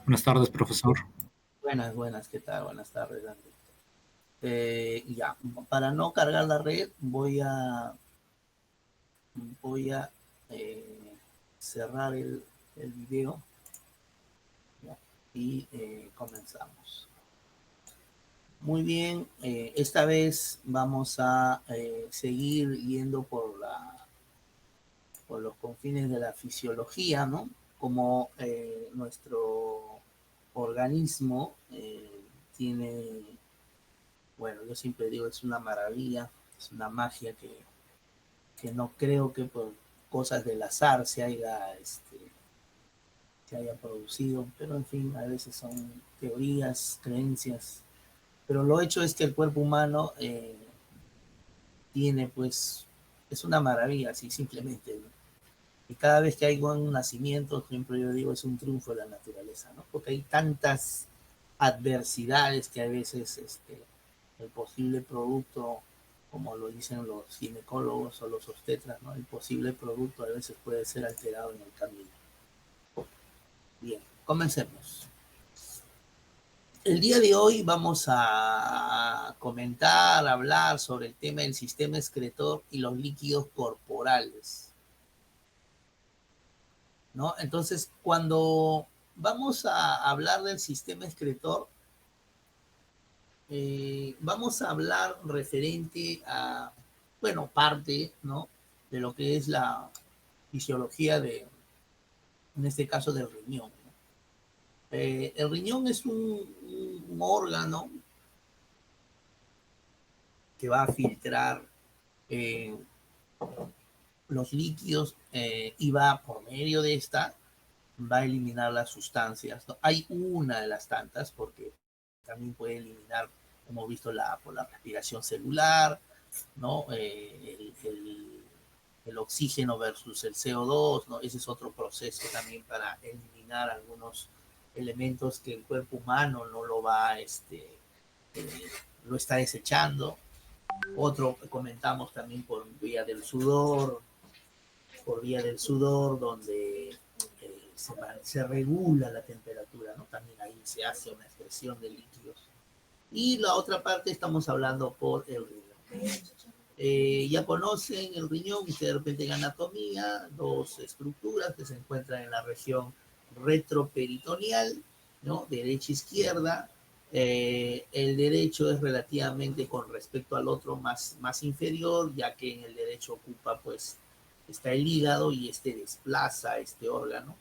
Buenas tardes, profesor. Buenas, buenas, ¿qué tal? Buenas tardes, Andy. Ya, para no cargar la red, voy a eh, cerrar el video, ¿ya? Y comenzamos. Muy bien, esta vez vamos a seguir yendo por los confines de la fisiología, ¿no? Como nuestro organismo tiene, bueno, yo siempre digo, es una maravilla, es una magia que no creo que por cosas del azar se haya producido, pero en fin, a veces son teorías, creencias, pero lo hecho es que el cuerpo humano tiene pues, es una maravilla, así simplemente, ¿no? Y cada vez que hay un nacimiento, siempre yo digo, es un triunfo de la naturaleza, ¿no? Porque hay tantas adversidades que a veces el posible producto, como lo dicen los ginecólogos o los obstetras, ¿no? El posible producto a veces puede ser alterado en el camino. Bien, comencemos. El día de hoy vamos a comentar, hablar sobre el tema del sistema excretor y los líquidos corporales, ¿no? Entonces, cuando vamos a hablar del sistema excretor, vamos a hablar referente a, bueno, parte, ¿no? De lo que es la fisiología en este caso, del riñón, ¿no? El riñón es un órgano que va a filtrar eh, los líquidos y va por medio de esta, va a eliminar las sustancias, ¿no? Hay una de las tantas, porque también puede eliminar, hemos visto por la respiración celular, ¿no? El oxígeno versus el CO2, ¿no? Ese es otro proceso también para eliminar algunos elementos que el cuerpo humano no lo va, lo está desechando. Otro comentamos también por vía del sudor, donde se regula la temperatura, ¿no? También ahí se hace una excreción de líquidos. Y la otra parte estamos hablando por el riñón. Ya conocen el riñón, y de repente en anatomía, dos estructuras que se encuentran en la región retroperitoneal, ¿no? Derecha e izquierda. El derecho es relativamente con respecto al otro más inferior, ya que en el derecho ocupa, pues, está el hígado y este desplaza este órgano.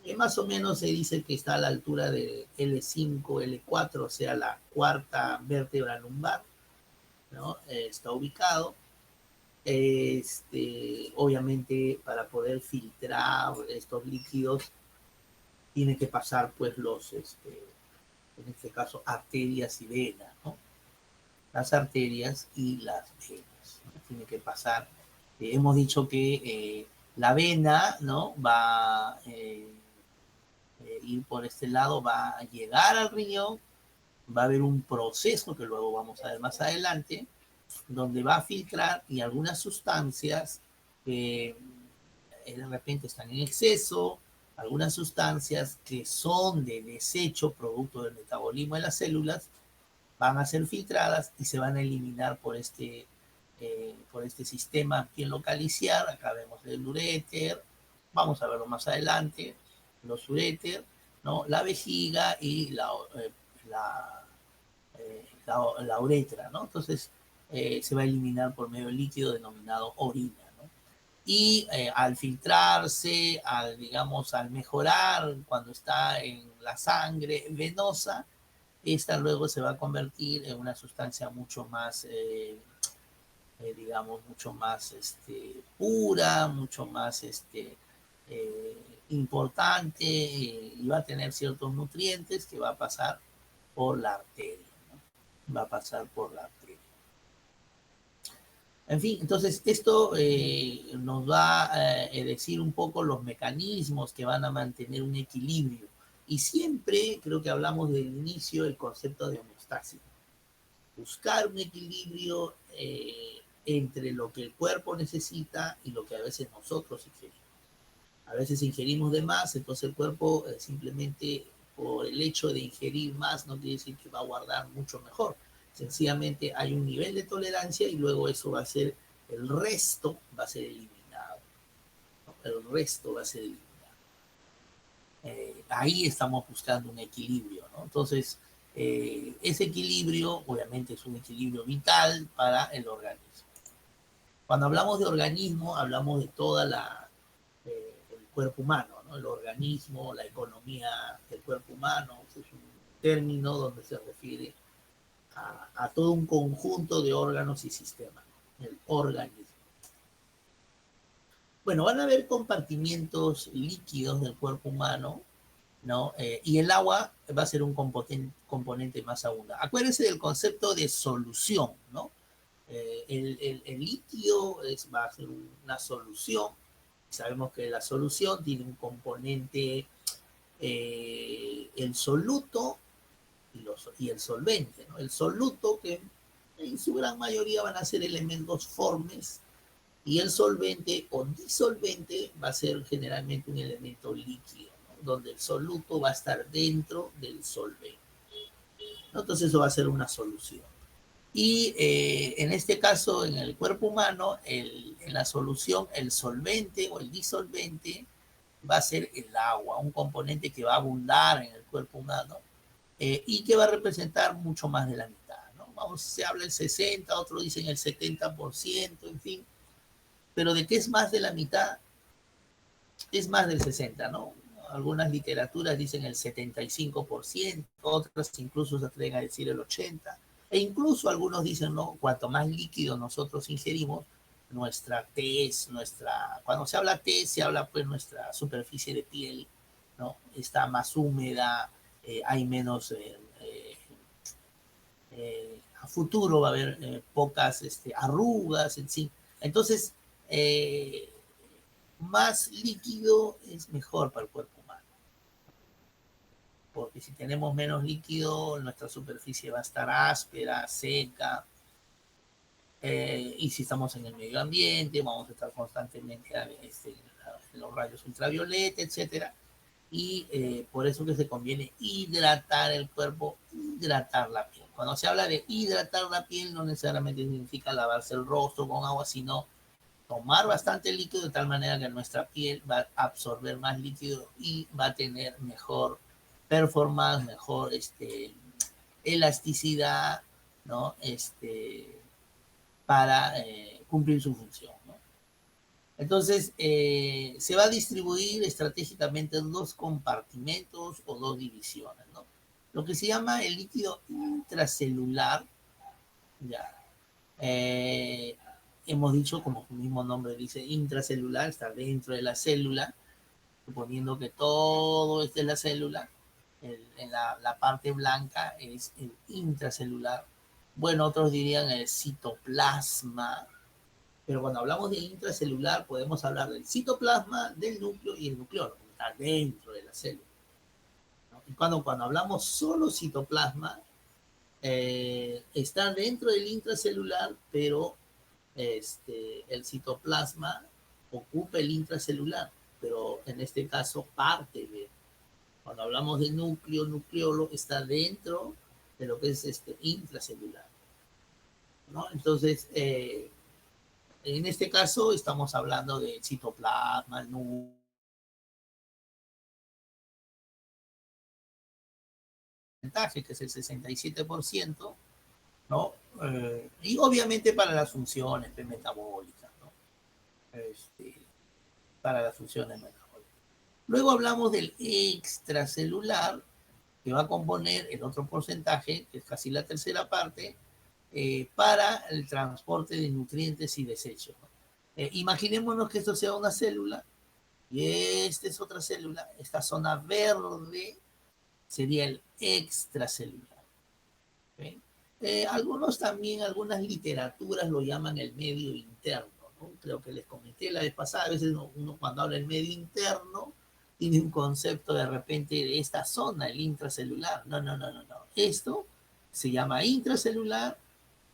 Y más o menos se dice que está a la altura de L5, L4, o sea, la cuarta vértebra lumbar, ¿no? Está ubicado. Obviamente, para poder filtrar estos líquidos, tiene que pasar, pues, en este caso, arterias y venas, ¿no? Las arterias y las venas, ¿no? Tiene que pasar. Hemos dicho que la vena, ¿no? Va ir por este lado, va a llegar al riñón, va a haber un proceso que luego vamos a ver más adelante, donde va a filtrar y algunas sustancias que de repente están en exceso, algunas sustancias que son de desecho, producto del metabolismo de las células, van a ser filtradas y se van a eliminar por este sistema bien localizar. Acá vemos el uréter, vamos a verlo más adelante, los uréter, ¿no? La vejiga y la, la uretra, ¿no? Entonces se va a eliminar por medio del líquido denominado orina, ¿no? Y al filtrarse, digamos, al mejorar cuando está en la sangre venosa, esta luego se va a convertir en una sustancia mucho más, digamos, mucho más pura, mucho más eh, importante, y va a tener ciertos nutrientes que va a pasar por la arteria, ¿no? Va a pasar por la arteria. En fin, entonces esto nos va a decir un poco los mecanismos que van a mantener un equilibrio. Y siempre, creo que hablamos del inicio, el concepto de homeostasis. Buscar un equilibrio entre lo que el cuerpo necesita y lo que a veces nosotros ingerimos. A veces ingerimos de más, entonces el cuerpo simplemente por el hecho de ingerir más no quiere decir que va a guardar mucho mejor. Sencillamente hay un nivel de tolerancia y luego eso va a ser, el resto va a ser eliminado. ¿No? El resto va a ser eliminado. Ahí estamos buscando un equilibrio, ¿no? Entonces, ese equilibrio obviamente es un equilibrio vital para el organismo. Cuando hablamos de organismo, hablamos de toda el cuerpo humano, ¿no? El organismo, la economía del cuerpo humano, es un término donde se refiere a todo un conjunto de órganos y sistemas, ¿no? El organismo. Bueno, van a haber compartimientos líquidos del cuerpo humano, ¿no? Y el agua va a ser un componente más abundante. Acuérdense del concepto de solución, ¿no? El líquido va a ser una solución. Sabemos que la solución tiene un componente, el soluto y el solvente, ¿no? El soluto, que en su gran mayoría van a ser elementos formes, y el solvente o disolvente va a ser generalmente un elemento líquido, ¿no? Donde el soluto va a estar dentro del solvente, ¿no? Entonces eso va a ser una solución. Y en este caso, en el cuerpo humano, en la solución, el solvente o el disolvente va a ser el agua, un componente que va a abundar en el cuerpo humano, y que va a representar mucho más de la mitad, ¿no? Vamos, se habla el 60, otros dicen el 70%, en fin, pero de qué es más de la mitad, es más del 60, ¿no? Algunas literaturas dicen el 75%, otras incluso se atreven a decir el 80%, e incluso algunos dicen, no, cuanto más líquido nosotros ingerimos, nuestra tez, cuando se habla tez, se habla pues nuestra superficie de piel, ¿no? Está más húmeda, hay menos, a futuro va a haber pocas arrugas, en sí. Entonces, eh, más líquido es mejor para el cuerpo humano, porque si tenemos menos líquido, nuestra superficie va a estar áspera, seca, y si estamos en el medio ambiente, vamos a estar constantemente en los rayos ultravioleta, etcétera, y por eso que se conviene hidratar el cuerpo, hidratar la piel. Cuando se habla de hidratar la piel, no necesariamente significa lavarse el rostro con agua, sino tomar bastante líquido de tal manera que nuestra piel va a absorber más líquido y va a tener mejor performance, mejor elasticidad, ¿no? Para cumplir su función, ¿no? Entonces, se va a distribuir estratégicamente en dos compartimentos o dos divisiones, ¿no? Lo que se llama el líquido intracelular, ya. Hemos dicho, como su mismo nombre dice, intracelular, está dentro de la célula, suponiendo que todo es de la célula, en la parte blanca es el intracelular. Bueno, otros dirían el citoplasma, pero cuando hablamos de intracelular podemos hablar del citoplasma, del núcleo y el nucleolo, que está dentro de la célula, ¿no? Y cuando hablamos solo citoplasma, está dentro del intracelular, pero el citoplasma ocupa el intracelular, pero en este caso parte de. Cuando hablamos de núcleo, nucleolo, está dentro de lo que es intracelular, ¿no? Entonces, en este caso estamos hablando de citoplasma, el núcleo, que es el 67%, ¿no? Y obviamente para las funciones metabólicas, ¿no? Para las funciones metabólicas. Luego hablamos del extracelular, que va a componer el otro porcentaje, que es casi la tercera parte, para el transporte de nutrientes y desechos, ¿no? Imaginémonos que esto sea una célula y esta es otra célula. Esta zona verde sería el extracelular, ¿okay? Algunos también, algunas literaturas lo llaman el medio interno, ¿no? Creo que les comenté la vez pasada, a veces uno cuando habla del medio interno tiene un concepto de repente de esta zona, el intracelular. No, no, no, no, no. Esto se llama intracelular,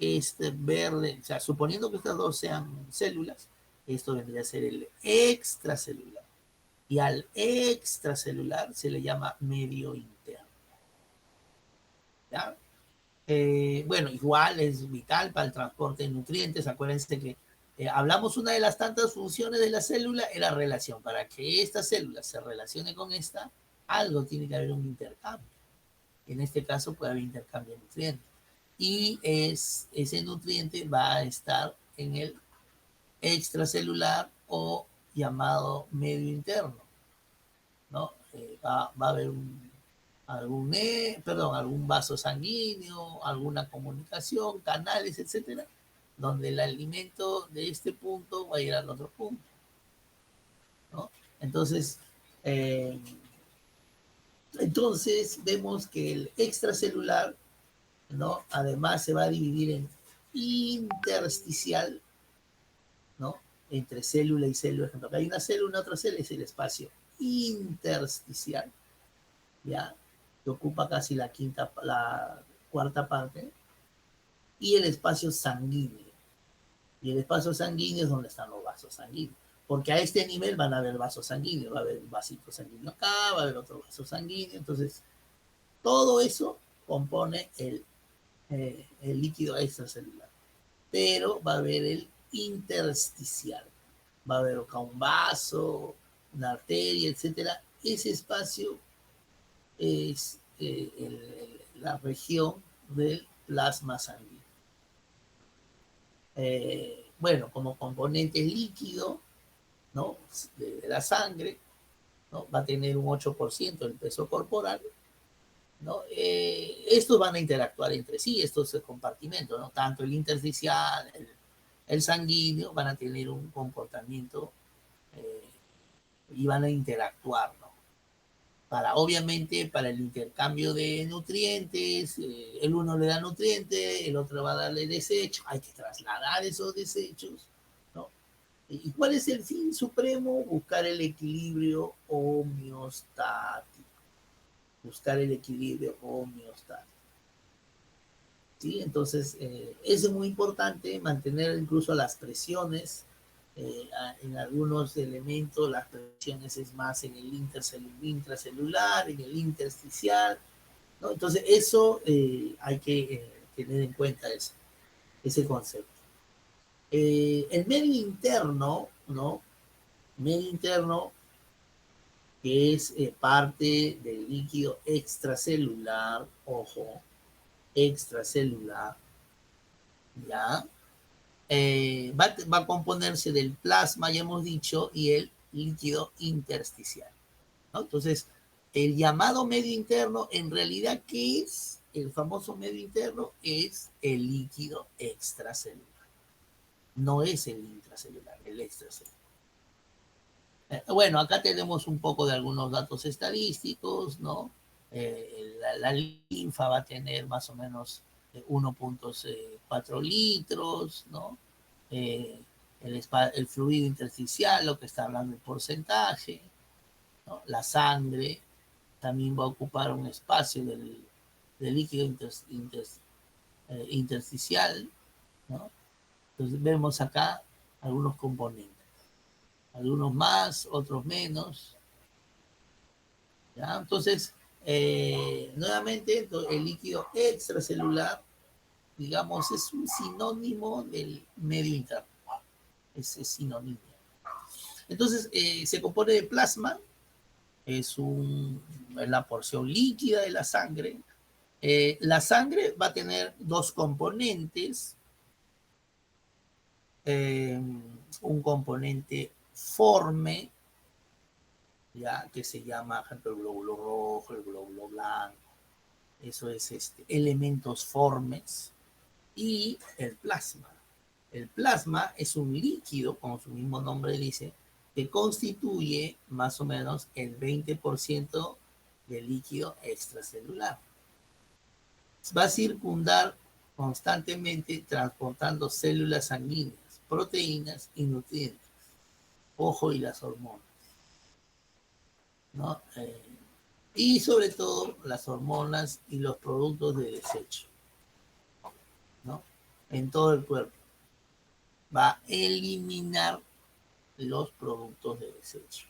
este verde, o sea, suponiendo que estas dos sean células, esto vendría a ser el extracelular. y al extracelular se le llama medio interno. ¿Ya? Bueno, igual es vital para el transporte de nutrientes. Acuérdense que hablamos una de las tantas funciones de la célula, era relación. Para que esta célula se relacione con esta, algo tiene que haber un intercambio. En este caso puede haber intercambio de nutrientes. Y ese nutriente va a estar en el extracelular o llamado medio interno, ¿no? Va a haber algún vaso sanguíneo, alguna comunicación, canales, etcétera, donde el alimento de este punto va a ir al otro punto, ¿no? Entonces, eh, entonces vemos que el extracelular, ¿no? Además se va a dividir en intersticial, ¿no? Entre célula y célula. Por ejemplo, hay una célula, una otra célula, es el espacio intersticial, ¿ya? Que ocupa casi la cuarta parte, y el espacio sanguíneo. Y el espacio sanguíneo es donde están los vasos sanguíneos. Porque a este nivel van a haber vasos sanguíneos, va a haber un vasito sanguíneo acá, va a haber otro vaso sanguíneo. Entonces, todo eso compone el líquido extracelular. Pero va a haber el intersticial. Va a haber acá un vaso, una arteria, etcétera. Ese espacio es la región del plasma sanguíneo. Bueno, como componente líquido, ¿no? De la sangre, ¿no? Va a tener un 8% del peso corporal, ¿no? Estos van a interactuar entre sí, estos compartimentos, ¿no? Tanto el intersticial, el sanguíneo, van a tener un comportamiento y van a interactuar, ¿no? Obviamente, para el intercambio de nutrientes, el uno le da nutrientes, el otro va a darle desecho, hay que trasladar esos desechos, ¿no? ¿Y cuál es el fin supremo? Buscar el equilibrio homeostático. Buscar el equilibrio homeostático. ¿Sí? Entonces, eso es muy importante, mantener incluso las presiones. En algunos elementos las presiones es más en el intracelular, en el intersticial, ¿no? Entonces, eso hay que tener en cuenta ese concepto. El medio interno, ¿no? Medio interno, que es parte del líquido extracelular, ojo, extracelular, ¿ya? Va a componerse del plasma, ya hemos dicho, y el líquido intersticial, ¿no? Entonces, el llamado medio interno, en realidad, ¿qué es? El famoso medio interno es el líquido extracelular. No es el intracelular, el extracelular. Bueno, acá tenemos un poco de algunos datos estadísticos, ¿no? La linfa va a tener más o menos 1.4 litros, ¿no? Eh, el fluido intersticial, lo que está hablando el porcentaje, ¿no? La sangre también va a ocupar un espacio del líquido intersticial, ¿no? Entonces vemos acá algunos componentes, algunos más, otros menos, ¿ya? Entonces, nuevamente, el líquido extracelular, digamos, es un sinónimo del medio interno, es sinónimo. Entonces, se compone de plasma, es la porción líquida de la sangre. La sangre va a tener dos componentes, un componente forme, ya que se llama, por ejemplo, el glóbulo rojo, el glóbulo blanco, eso es elementos formes, y el plasma. El plasma es un líquido, como su mismo nombre dice, que constituye más o menos el 20% del líquido extracelular. Va a circundar constantemente transportando células sanguíneas, proteínas y nutrientes. Ojo, y las hormonas, ¿no? Y sobre todo las hormonas y los productos de desecho, ¿no? En todo el cuerpo. Va a eliminar los productos de desecho,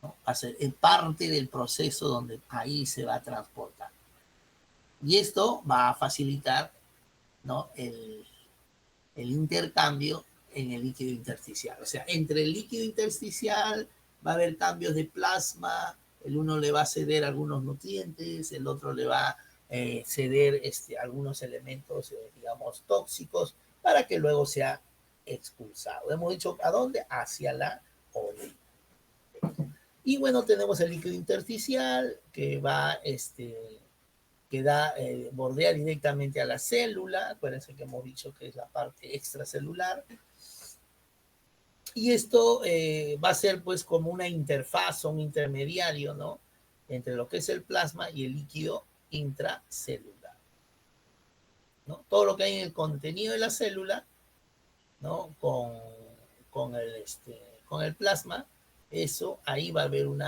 ¿no? Va a ser parte del proceso donde ahí se va a transportar. Y esto va a facilitar, ¿no? el intercambio en el líquido intersticial. O sea, entre el líquido intersticial va a haber cambios de plasma, el uno le va a ceder algunos nutrientes, el otro le va a ceder algunos elementos, digamos, tóxicos, para que luego sea expulsado. Hemos dicho, ¿a dónde? Hacia la orina. Y bueno, tenemos el líquido intersticial que va, que da, bordea directamente a la célula. Acuérdense que hemos dicho que es la parte extracelular. Y esto va a ser pues como una interfaz o un intermediario, ¿no? Entre lo que es el plasma y el líquido intracelular, ¿no? Todo lo que hay en el contenido de la célula, ¿no? Con el plasma, eso ahí va a haber un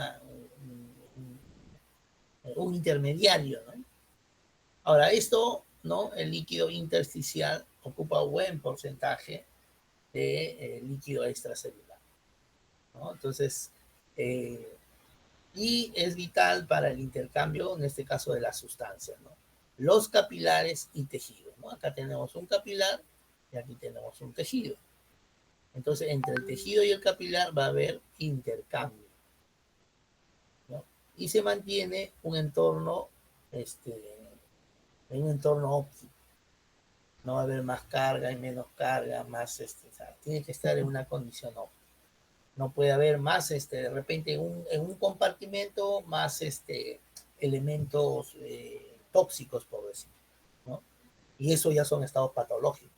intermediario, ¿no? Ahora, esto, ¿no? El líquido intersticial ocupa un buen porcentaje de líquido extracelular, ¿no? Entonces, y es vital para el intercambio, en este caso, de las sustancias, ¿no? Los capilares y tejidos, ¿no? Acá tenemos un capilar y aquí tenemos un tejido. Entonces, entre el tejido y el capilar va a haber intercambio, ¿no? Y se mantiene un entorno, un entorno óptimo. No va a haber más carga y menos carga, más, o sea, tiene que estar en una condición óptima. No puede haber más, de repente, en un compartimento, más elementos tóxicos, por decir, ¿no? Y eso ya son estados patológicos,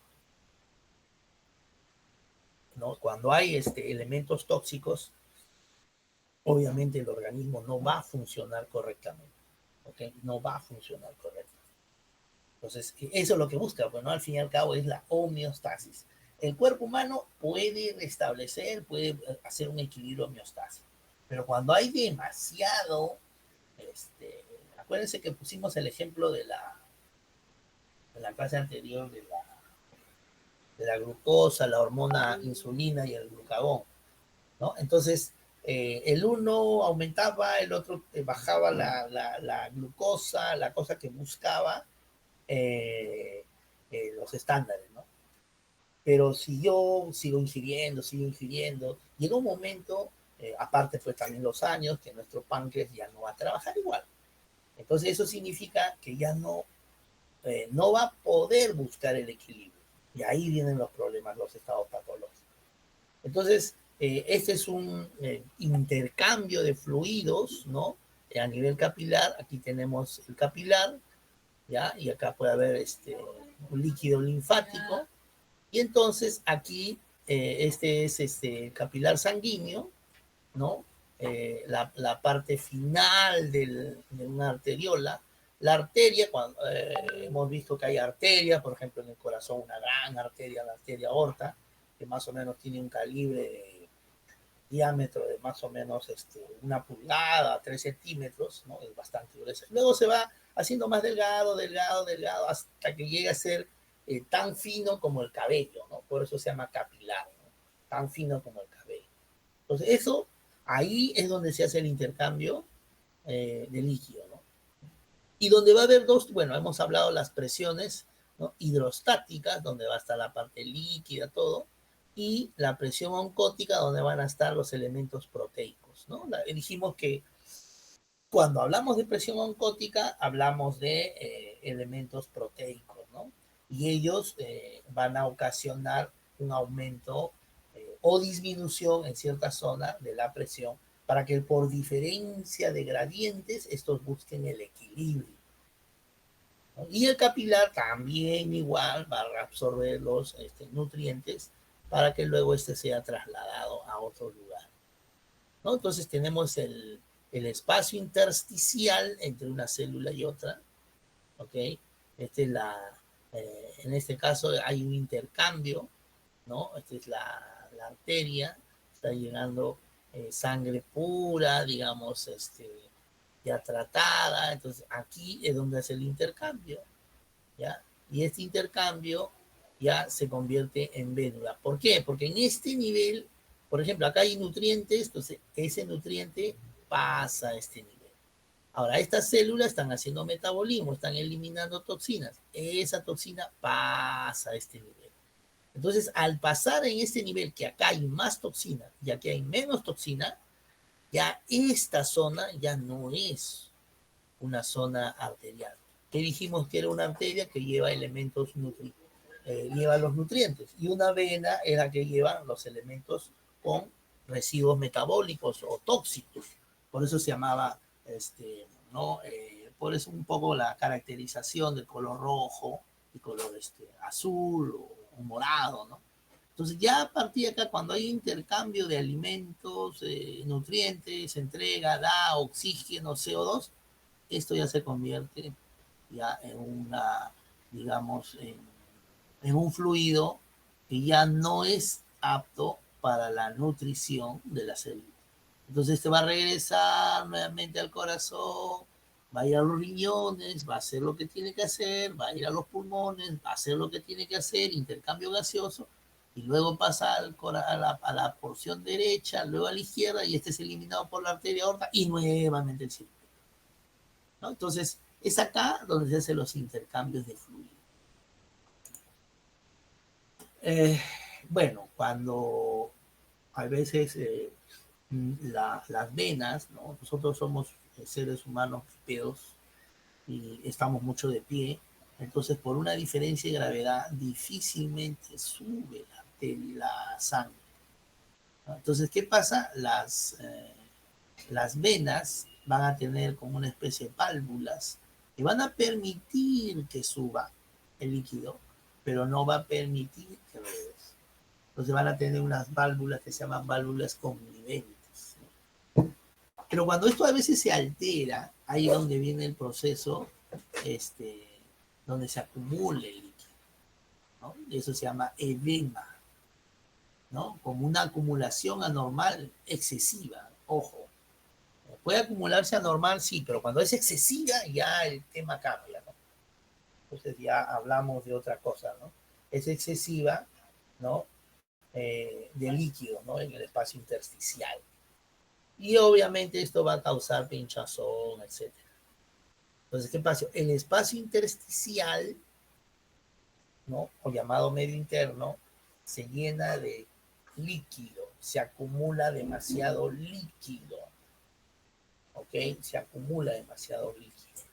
¿no? Cuando hay elementos tóxicos, obviamente el organismo no va a funcionar correctamente, ¿ok? No va a funcionar correctamente. Entonces, eso es lo que busca, bueno, al fin y al cabo es la homeostasis. El cuerpo humano puede restablecer, puede hacer un equilibrio homeostásico, pero cuando hay demasiado, acuérdense que pusimos el ejemplo de la clase anterior de la glucosa, la hormona insulina y el glucagón, ¿no? Entonces, el uno aumentaba, el otro bajaba la glucosa, la cosa que buscaba los estándares, ¿no? Pero si yo sigo ingiriendo, llega un momento, aparte pues también los años, que nuestro páncreas ya no va a trabajar igual. Entonces eso significa que ya no va a poder buscar el equilibrio. Y ahí vienen los problemas, los estados patológicos. Entonces, este es un intercambio de fluidos, ¿no? A nivel capilar, aquí tenemos el capilar, ¿ya? Y acá puede haber un líquido linfático. Y entonces aquí, este es capilar sanguíneo, ¿no? La parte final de una arteriola. La arteria, cuando hemos visto que hay arterias, por ejemplo, en el corazón, una gran arteria, la arteria aorta, que más o menos tiene un calibre de diámetro de más o menos una pulgada, 3 centímetros, ¿no? Es bastante gruesa. Luego se va haciendo más delgado, delgado, delgado, hasta que llega a ser tan fino como el cabello, ¿no? Por eso se llama capilar, ¿no? Tan fino como el cabello. Entonces, eso, ahí es donde se hace el intercambio de líquido, ¿no? Y donde va a haber dos, bueno, hemos hablado de las presiones, ¿no? Hidrostáticas, donde va a estar la parte líquida, todo, y la presión oncótica, donde van a estar los elementos proteicos, ¿no? Dijimos que cuando hablamos de presión oncótica, hablamos de elementos proteicos, ¿no? Y ellos van a ocasionar un aumento o disminución en cierta zona de la presión para que por diferencia de gradientes estos busquen el equilibrio, ¿no? Y el capilar también igual va a absorber los nutrientes para que luego sea trasladado a otro lugar, ¿no? Entonces tenemos el espacio intersticial entre una célula y otra, ¿ok? En este caso hay un intercambio, ¿no? Esta es la arteria, está llegando sangre pura, digamos, ya tratada, entonces aquí es donde hace el intercambio, ¿ya? Y este intercambio ya se convierte en vénula. ¿Por qué? Porque en este nivel, por ejemplo, acá hay nutrientes, entonces ese nutriente pasa este nivel. Ahora, estas células están haciendo metabolismo, están eliminando toxinas. Esa toxina pasa a este nivel. Entonces, al pasar en este nivel, que acá hay más toxina y aquí hay menos toxina, ya esta zona ya no es una zona arterial. Que dijimos que era una arteria que lleva elementos lleva los nutrientes, y una vena es la que lleva los elementos con residuos metabólicos o tóxicos. Por eso se llamaba, ¿no? Por eso un poco la caracterización del color rojo y color azul o morado, ¿no? Entonces ya a partir de acá, cuando hay intercambio de alimentos, nutrientes, entrega, da oxígeno, CO2, esto ya se convierte ya en una, digamos, en un fluido que ya no es apto para la nutrición de la célula. Entonces este va a regresar nuevamente al corazón, va a ir a los riñones, va a hacer lo que tiene que hacer, va a ir a los pulmones, va a hacer lo que tiene que hacer, intercambio gaseoso, y luego pasa a la porción derecha, luego a la izquierda, y este es eliminado por la arteria aorta, y nuevamente el círculo, ¿no? Entonces, es acá donde se hacen los intercambios de fluido. Bueno, cuando a veces las venas, ¿no? Nosotros somos seres humanos bípedos y estamos mucho de pie, entonces por una diferencia de gravedad difícilmente sube la sangre, ¿no? Entonces, ¿qué pasa? Las venas van a tener como una especie de válvulas que van a permitir que suba el líquido, pero no va a permitir que regrese. Entonces van a tener unas válvulas que se llaman válvulas conviventes, ¿no? Pero cuando esto a veces se altera, ahí es donde viene el proceso, donde se acumula el líquido, ¿no? Y eso se llama edema, ¿no? Como una acumulación anormal excesiva, ojo. Puede acumularse anormal, sí, pero cuando es excesiva ya el tema cambia, ¿no? Entonces ya hablamos de otra cosa, ¿no? Es excesiva, ¿no? De líquido, ¿no? En el espacio intersticial. Y obviamente esto va a causar pinchazón, etc. Entonces, ¿qué pasa? El espacio intersticial, ¿no? O llamado medio interno, se llena de líquido, se acumula demasiado líquido, ¿ok? Se acumula demasiado líquido,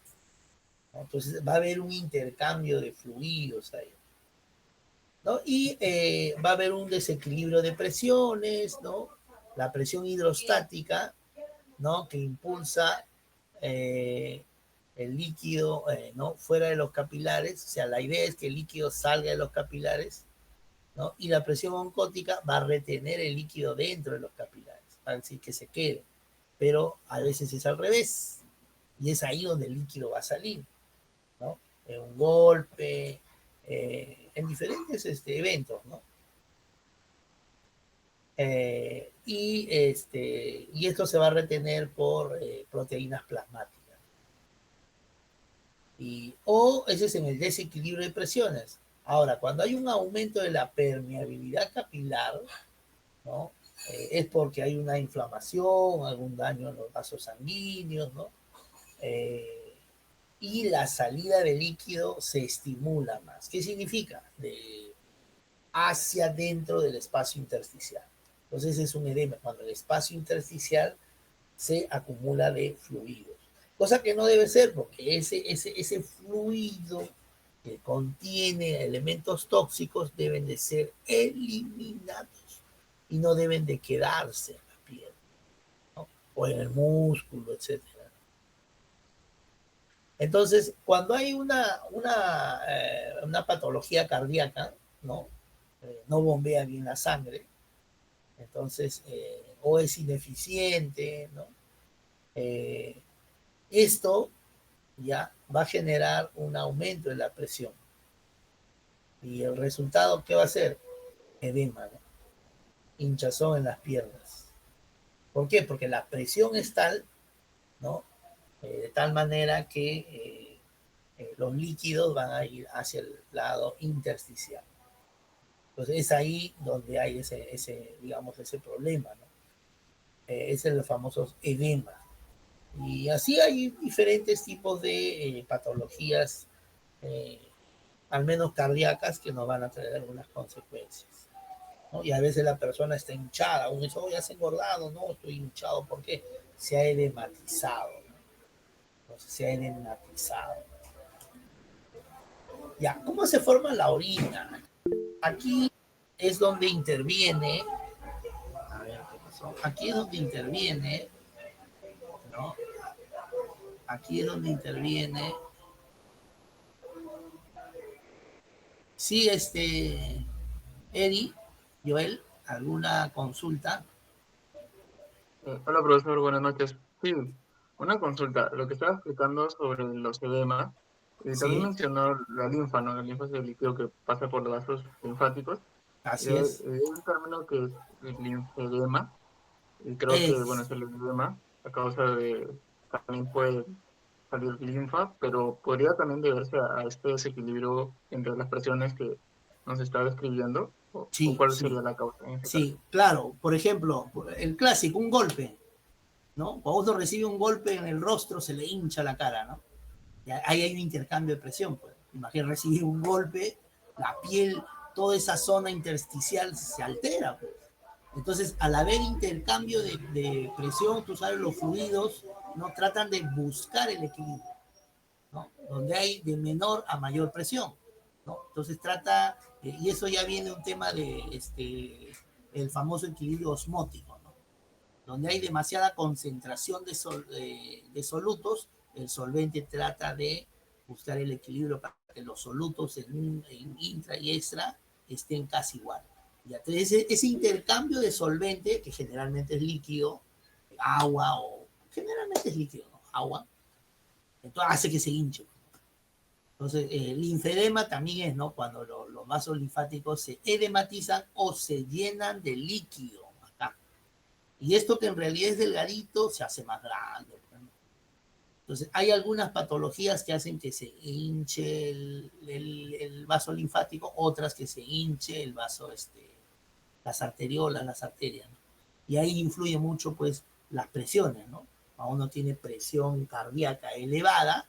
¿no? Entonces va a haber un intercambio de fluidos ahí, ¿no? Y va a haber un desequilibrio de presiones, ¿no? La presión hidrostática, ¿no? Que impulsa el líquido, ¿no? Fuera de los capilares, o sea, la idea es que el líquido salga de los capilares, ¿no? Y la presión oncótica va a retener el líquido dentro de los capilares, para decir que se quede, pero a veces es al revés, y es ahí donde el líquido va a salir, ¿no? En un golpe, en diferentes eventos, ¿no? Y esto se va a retener por proteínas plasmáticas. O ese es en el desequilibrio de presiones. Ahora, cuando hay un aumento de la permeabilidad capilar, ¿no? Es porque hay una inflamación, algún daño en los vasos sanguíneos, ¿no? Y la salida de líquido se estimula más. ¿Qué significa? Hacia dentro del espacio intersticial. Entonces es un edema cuando el espacio intersticial se acumula de fluidos. Cosa que no debe ser, porque ese fluido que contiene elementos tóxicos deben de ser eliminados y no deben de quedarse en la piel, ¿no? O en el músculo, etcétera. Entonces, cuando hay una patología cardíaca, ¿no? No bombea bien la sangre, entonces, o es ineficiente, ¿no? Esto ya va a generar un aumento en la presión. Y el resultado, ¿qué va a ser? Edema, ¿no? Hinchazón en las piernas. ¿Por qué? Porque la presión es tal, ¿no? De tal manera que los líquidos van a ir hacia el lado intersticial. Entonces es ahí donde hay digamos, ese problema, ¿no? Es el famoso edema. Y así hay diferentes tipos de patologías, eh, al menos cardíacas, que nos van a traer algunas consecuencias, ¿no? Y a veces la persona está hinchada, uno dice, oh, ya se ha engordado, no, estoy hinchado, ¿por qué? Se ha edematizado, ¿no? Entonces se ha edematizado. Ya, ¿cómo se forma la orina? Aquí es donde interviene, a ver qué pasó, aquí es donde interviene, ¿no? Aquí es donde interviene, sí, Eddie, Joel, ¿alguna consulta? Hola, profesor, buenas noches. Sí, una consulta. Lo que estaba explicando sobre los edemas, y también Sí, mencionó la linfa, ¿no? La linfa es el líquido que pasa por los vasos linfáticos. Y así hay, es. hay un término que es el linfedema, y creo que, bueno, Es, es el edema a causa de, también puede salir linfa, pero podría también deberse a este desequilibrio entre las presiones que nos está describiendo, o sí, cuál sí, sería la causa en ese caso. sí, claro. Por ejemplo, el clásico, un golpe, ¿no? Cuando uno recibe un golpe en el rostro, se le hincha la cara, ¿no? Y ahí hay un intercambio de presión, pues. Imagina recibir un golpe, la piel, toda esa zona intersticial se altera, pues. Entonces, al haber intercambio de presión, tú sabes, los fluidos no tratan de buscar el equilibrio, ¿no? Donde hay de menor a mayor presión, ¿no? Entonces trata, y eso ya viene un tema de el famoso equilibrio osmótico, ¿no? Donde hay demasiada concentración de solutos, el solvente trata de buscar el equilibrio para que los solutos en intra y extra estén casi igual. Ya, entonces, ese intercambio de solvente, que generalmente es líquido, agua o generalmente es líquido, ¿no? Agua, entonces hace que se hinche. Entonces, el linfedema también es, ¿no? Cuando los vasos linfáticos se edematizan o se llenan de líquido acá. Y esto que en realidad es delgadito se hace más grande, ¿no? Entonces, hay algunas patologías que hacen que se hinche el vaso linfático, otras que se hinche el vaso, las arteriolas, las arterias, ¿no? Y ahí influye mucho, pues, las presiones, ¿no? Cuando uno tiene presión cardíaca elevada,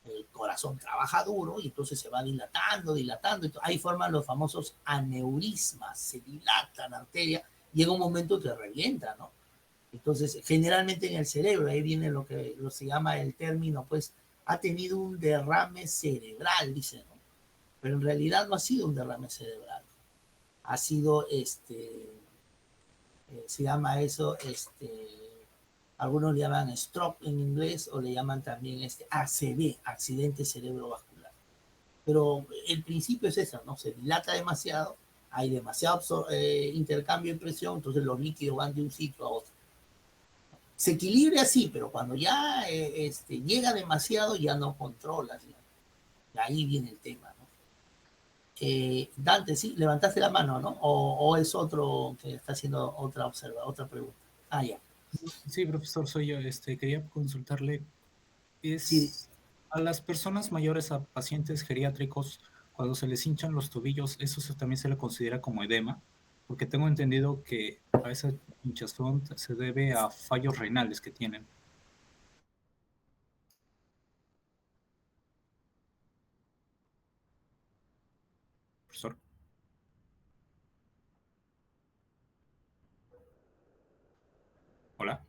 el corazón trabaja duro y entonces se va dilatando, dilatando. Ahí forman los famosos aneurismas, se dilata la arteria, llega un momento que revienta, ¿no? Entonces, generalmente en el cerebro, ahí viene lo se llama el término, pues, ha tenido un derrame cerebral, dice, ¿no? Pero en realidad no ha sido un derrame cerebral, ha sido, se llama eso, algunos le llaman stroke en inglés o le llaman también ACV, accidente cerebrovascular. Pero el principio es eso, ¿no? Se dilata demasiado, hay demasiado intercambio de presión, entonces los líquidos van de un sitio a otro. Se equilibra así, pero cuando ya llega demasiado, ya no controlas, ¿no? Y ahí viene el tema, ¿no? Dante, sí, levantaste la mano, ¿no? O es otro que está haciendo otra pregunta. Ah, ya. Sí, profesor, soy yo. Quería consultarle, Sí, ¿es a las personas mayores, a pacientes geriátricos, cuando se les hinchan los tobillos, también se le considera como edema? Porque tengo entendido que a esa hinchazón se debe a fallos renales que tienen, profesor. Hola.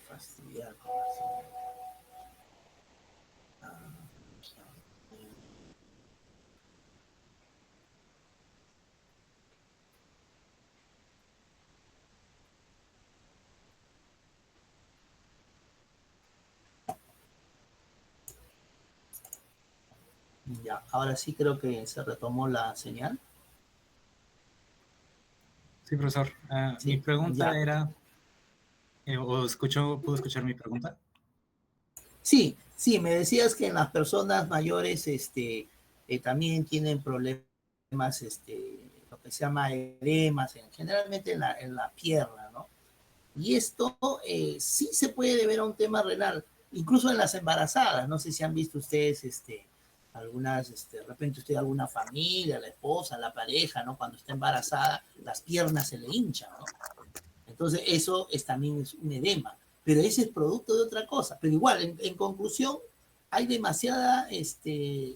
fastidiar. Ya, ahora sí creo que se retomó la señal. Sí, profesor. Mi Sí, pregunta ya. era, ¿pudo escuchar mi pregunta? Sí, sí, me decías que en las personas mayores también tienen problemas, lo que se llama edemas, generalmente en la pierna, ¿no? Y esto sí se puede deber a un tema renal. incluso en las embarazadas. No sé si han visto ustedes algunas, de repente usted alguna familia, la esposa, la pareja, ¿no? Cuando está embarazada, las piernas se le hinchan, ¿no? Entonces eso también es un edema, pero ese es producto de otra cosa. Pero igual, en conclusión, hay demasiada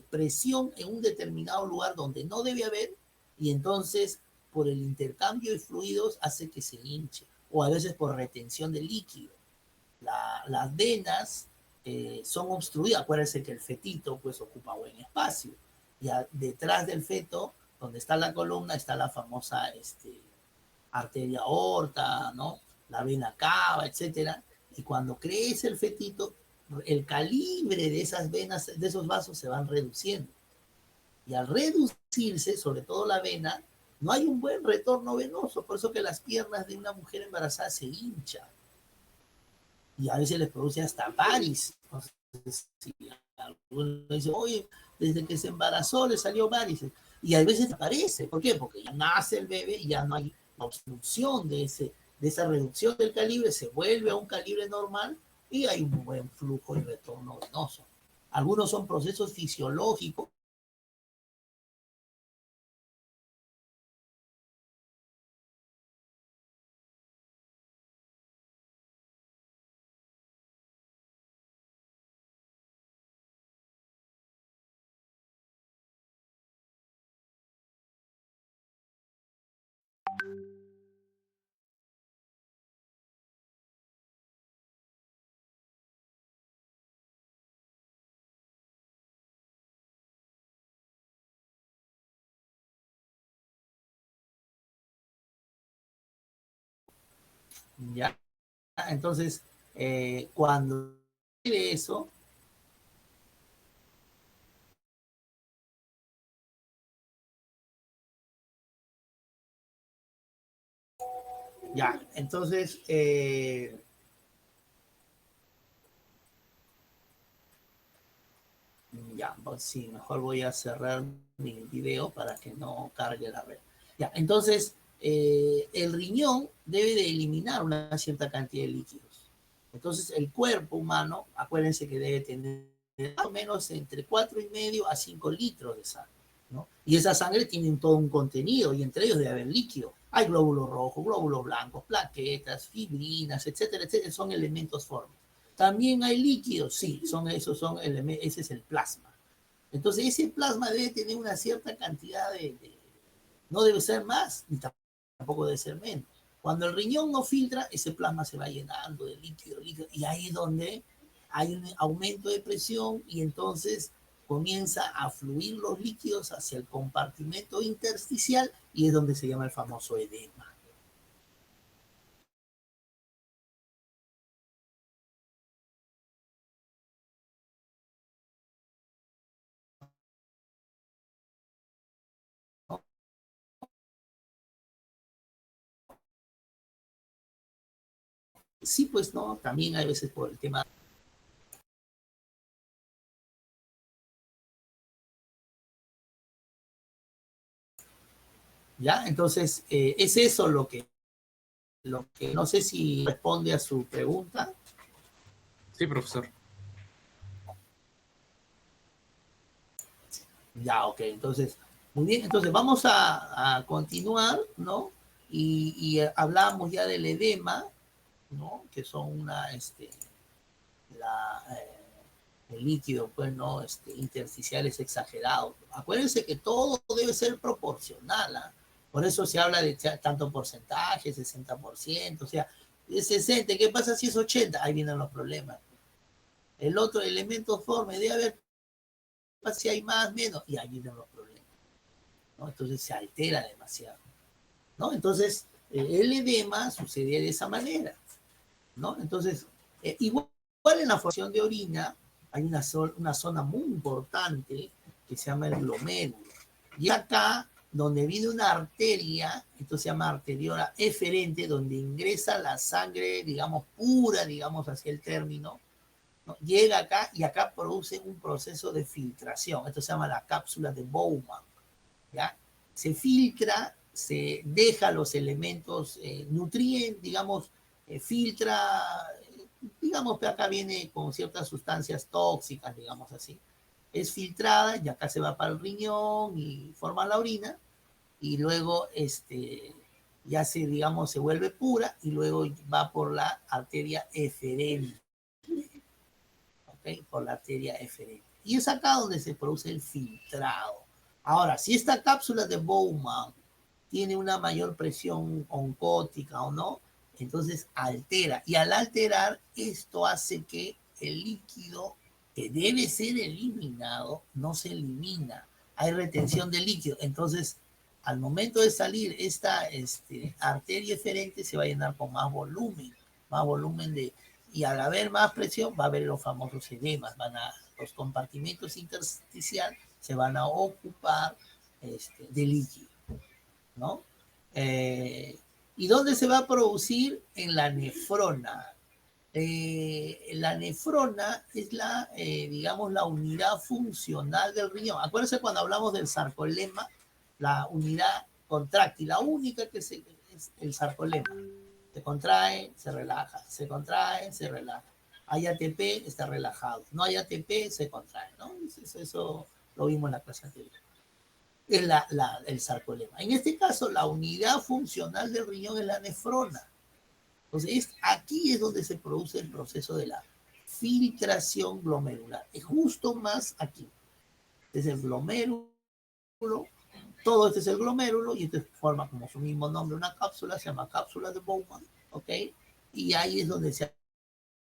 presión en un determinado lugar donde no debe haber, y entonces por el intercambio de fluidos hace que se hinche, o a veces por retención de líquido. Las venas son obstruidas. Acuérdense que el fetito pues ocupa buen espacio. Y detrás del feto, donde está la columna, está la famosa arteria aorta, ¿no? La vena cava, etcétera. Y cuando crece el fetito, el calibre de esas venas, de esos vasos se van reduciendo. Y al reducirse, sobre todo la vena, no hay un buen retorno venoso. Por eso que las piernas de una mujer embarazada se hinchan. Y a veces les produce hasta varices. Entonces, si alguno dice, oye, desde que se embarazó le salió varices. Y a veces aparece. ¿Por qué? Porque ya nace el bebé y ya no hay obstrucción de esa reducción del calibre, se vuelve a un calibre normal y hay un buen flujo y retorno venoso. Algunos son procesos fisiológicos. ¿Ya? Entonces, cuando eso, ya, entonces, ya, pues sí, mejor voy a cerrar mi video para que no cargue la red. Ya, entonces, el riñón debe de eliminar una cierta cantidad de líquidos. Entonces, el cuerpo humano, acuérdense que debe tener más o menos entre 4,5 a 5 litros de sangre, ¿no? Y esa sangre tiene todo un contenido, y entre ellos debe haber líquido. Hay glóbulos rojos, glóbulos blancos, plaquetas, fibrinas, etcétera, etcétera, son elementos fórmicos. También hay líquidos, sí, ese es el plasma. Entonces, ese plasma debe tener una cierta cantidad no debe ser más, ni tampoco debe ser menos. Cuando el riñón no filtra, ese plasma se va llenando de líquido, líquido, y ahí es donde hay un aumento de presión y entonces comienza a fluir los líquidos hacia el compartimento intersticial y es donde se llama el famoso edema. Sí, pues no, también hay veces por el tema. ¿Ya? Entonces, es eso lo que no sé si responde a su pregunta. Sí, profesor. Ya, ok, entonces, muy bien, entonces vamos a continuar, ¿no? Y hablamos ya del edema, ¿no? Que son el líquido, pues, ¿no? Intersticial es exagerado. Acuérdense que todo debe ser proporcional, ¿ah? Por eso se habla de tanto porcentaje, 60%, o sea, es 60, ¿qué pasa si es 80? Ahí vienen los problemas. El otro elemento forme debe haber, si hay más, menos, y ahí vienen los problemas, ¿no? Entonces se altera demasiado, ¿no? Entonces, el edema sucede de esa manera, ¿no? Entonces, igual en la formación de orina hay una zona muy importante que se llama el glomérulo. Y acá, donde viene una arteria, esto se llama arteriola eferente, donde ingresa la sangre, digamos, pura, digamos, hacia el término, ¿no? Llega acá y acá produce un proceso de filtración. Esto se llama la cápsula de Bowman, ¿ya? Se filtra, se deja los elementos nutrientes, digamos, filtra digamos que acá viene con ciertas sustancias tóxicas, digamos así. Es filtrada y acá se va para el riñón y forma la orina y luego ya se, digamos, se vuelve pura y luego va por la arteria eferente, ¿ok? Por la arteria eferente. Y es acá donde se produce el filtrado. Ahora, si esta cápsula de Bowman tiene una mayor presión oncótica o no, entonces altera. Y al alterar, esto hace que el líquido que debe ser eliminado no se elimina. Hay retención de líquido. Entonces, al momento de salir esta arteria eferente se va a llenar con más volumen de... Y al haber más presión va a haber los famosos edemas, los compartimentos intersticiales se van a ocupar de líquido, ¿no? ¿Y dónde se va a producir? En la nefrona. La nefrona es digamos, la unidad funcional del riñón. Acuérdense cuando hablamos del sarcolema, la unidad contráctil, la única que es el sarcolema. Se contrae, se relaja, se contrae, se relaja. Hay ATP, está relajado. No hay ATP, se contrae, ¿no? Eso lo vimos en la clase anterior. Es el sarcolema. En este caso, la unidad funcional del riñón es la nefrona. Entonces, aquí es donde se produce el proceso de la filtración glomerular. Es justo más aquí. Es el glomérulo, todo este es el glomérulo y esto forma como su mismo nombre una cápsula, se llama cápsula de Bowman, ¿ok? Y ahí es donde se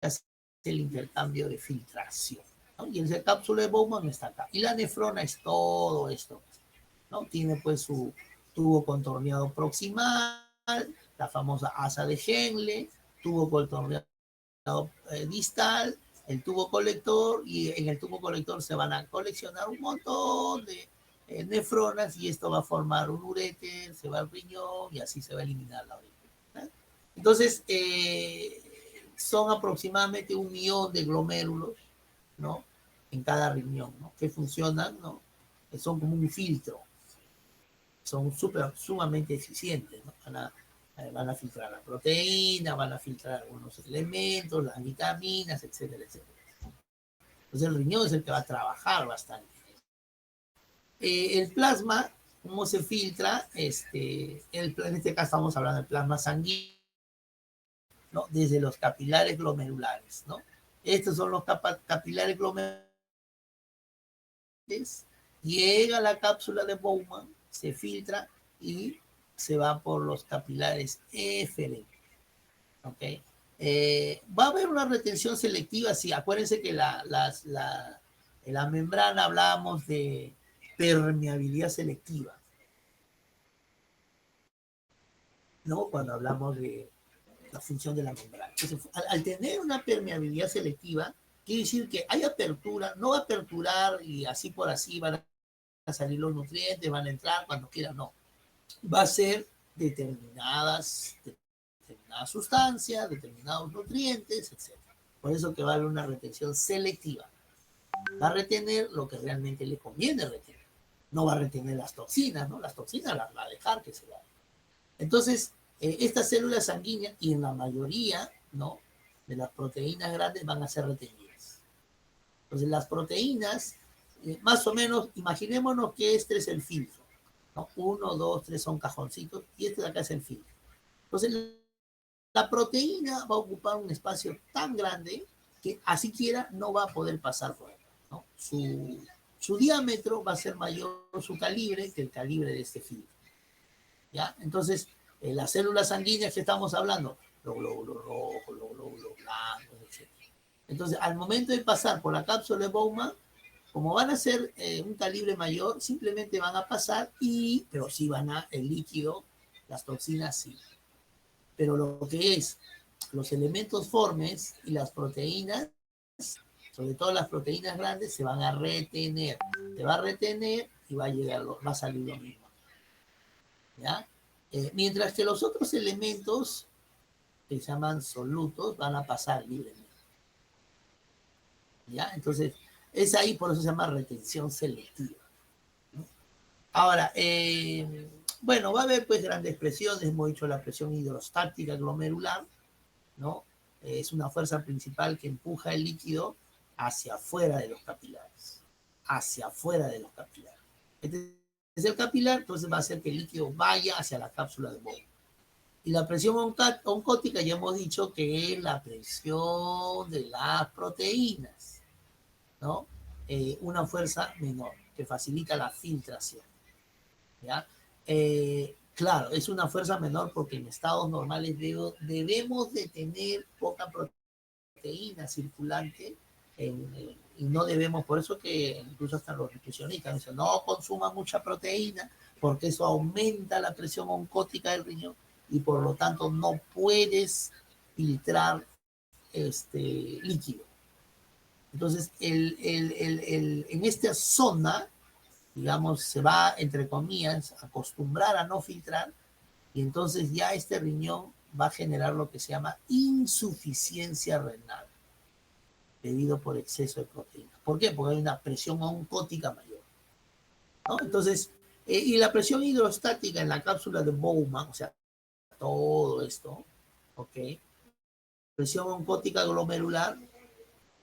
hace el intercambio de filtración, ¿no? Y esa cápsula de Bowman está acá. Y la nefrona es todo esto, ¿no? Tiene pues su tubo contorneado proximal, la famosa asa de Henle, tubo contorneado distal, el tubo colector, y en el tubo colector se van a coleccionar un montón de nefronas y esto va a formar un uréter, se va al riñón y así se va a eliminar la orina, ¿eh? Entonces, son aproximadamente 1 millón de glomérulos, ¿no? En cada riñón, ¿no? Que funcionan, ¿no? Que son como un filtro, son sumamente eficientes, ¿no? Van a filtrar la proteína, van a filtrar algunos elementos, las vitaminas, etcétera, etcétera. Entonces el riñón es el que va a trabajar bastante. El plasma, ¿cómo se filtra? En este caso estamos hablando del plasma sanguíneo, ¿no? Desde los capilares glomerulares, ¿no? Estos son los capilares glomerulares. Llega a la cápsula de Bowman, se filtra y se va por los capilares eferentes, ¿ok? Va a haber una retención selectiva, sí, acuérdense que en la membrana hablábamos de permeabilidad selectiva, ¿no? Cuando hablamos de la función de la membrana. Entonces, al tener una permeabilidad selectiva, quiere decir que hay apertura, no va a aperturar y así por así van a salir los nutrientes, van a entrar cuando quieran, no. Va a ser determinadas sustancias, determinados nutrientes, etc. Por eso que va a haber una retención selectiva. Va a retener lo que realmente le conviene retener. No va a retener las toxinas, ¿no? Las toxinas las va a dejar que se vayan. Entonces, estas células sanguíneas y en la mayoría, ¿no? De las proteínas grandes van a ser retenidas. Entonces, las proteínas, más o menos, imaginémonos que este es el filtro, ¿no? 1, 2, 3 son cajoncitos y este de acá es el filtro. Entonces, la proteína va a ocupar un espacio tan grande que así quiera no va a poder pasar por él, ¿no? Su diámetro va a ser mayor su calibre que el calibre de este filtro, ¿ya? Entonces, las células sanguíneas que estamos hablando, los glóbulos rojos, los glóbulos blancos, etc. Entonces, al momento de pasar por la cápsula de Bowman, como van a ser un calibre mayor, simplemente van a pasar pero sí el líquido, las toxinas sí. Pero lo que es los elementos formes y las proteínas, sobre todo las proteínas grandes, se van a retener. Se va a retener y va a salir lo mismo, ¿ya? Mientras que los otros elementos, que se llaman solutos, van a pasar libremente, ¿ya? Entonces, es ahí, por eso se llama retención selectiva, ¿no? Ahora, bueno, va a haber pues grandes presiones, hemos dicho la presión hidrostática glomerular, ¿no? Es una fuerza principal que empuja el líquido hacia afuera de los capilares. Hacia afuera de los capilares. Este es el capilar, entonces va a hacer que el líquido vaya hacia la cápsula de Bowman. Y la presión oncótica ya hemos dicho que es la presión de las proteínas, ¿no? Una fuerza menor que facilita la filtración, ¿ya? Claro, es una fuerza menor porque en estados normales debemos de tener poca proteína circulante y no debemos, por eso que incluso hasta los nutricionistas dicen, no consuma mucha proteína porque eso aumenta la presión oncótica del riñón y por lo tanto no puedes filtrar líquido. Entonces, en esta zona, digamos, se va, entre comillas, a acostumbrar a no filtrar y entonces ya este riñón va a generar lo que se llama insuficiencia renal debido por exceso de proteína. ¿Por qué? Porque hay una presión oncótica mayor, ¿no? Entonces, y la presión hidrostática en la cápsula de Bowman, o sea, todo esto, ¿ok? Presión oncótica glomerular,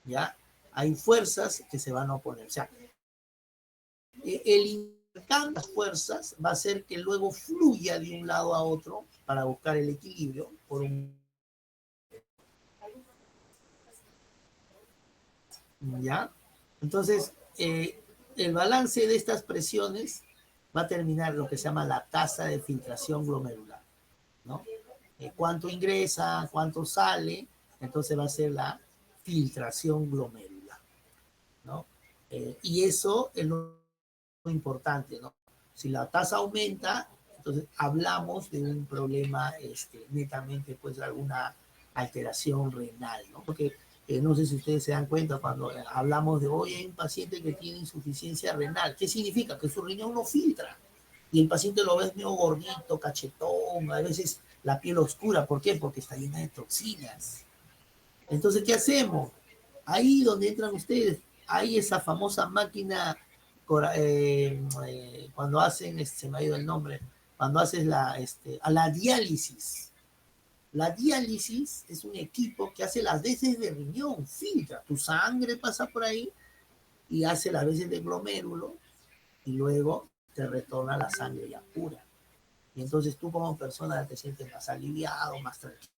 ¿ya? Hay fuerzas que se van a oponer. O sea, el intercambio de las fuerzas va a hacer que luego fluya de un lado a otro para buscar el equilibrio por un... ¿Ya? Entonces, el balance de estas presiones va a terminar lo que se llama la tasa de filtración glomerular, ¿no? Cuánto ingresa, cuánto sale, entonces va a ser la filtración glomerular, ¿no? Y eso es lo importante, ¿no? Si la tasa aumenta, entonces hablamos de un problema netamente, pues, alguna alteración renal, ¿no? Porque no sé si ustedes se dan cuenta cuando hablamos de hoy hay un paciente que tiene insuficiencia renal. ¿Qué significa? Que su riñón no filtra. Y el paciente lo ves medio gordito, cachetón, a veces la piel oscura. ¿Por qué? Porque está llena de toxinas. Entonces, ¿qué hacemos? Ahí donde entran ustedes, hay esa famosa máquina cuando hacen, se me ha ido el nombre, cuando haces a la diálisis. La diálisis es un equipo que hace las veces de riñón, filtra, tu sangre pasa por ahí y hace las veces de glomérulo y luego te retorna la sangre ya pura. Y entonces tú como persona te sientes más aliviado, más tranquilo.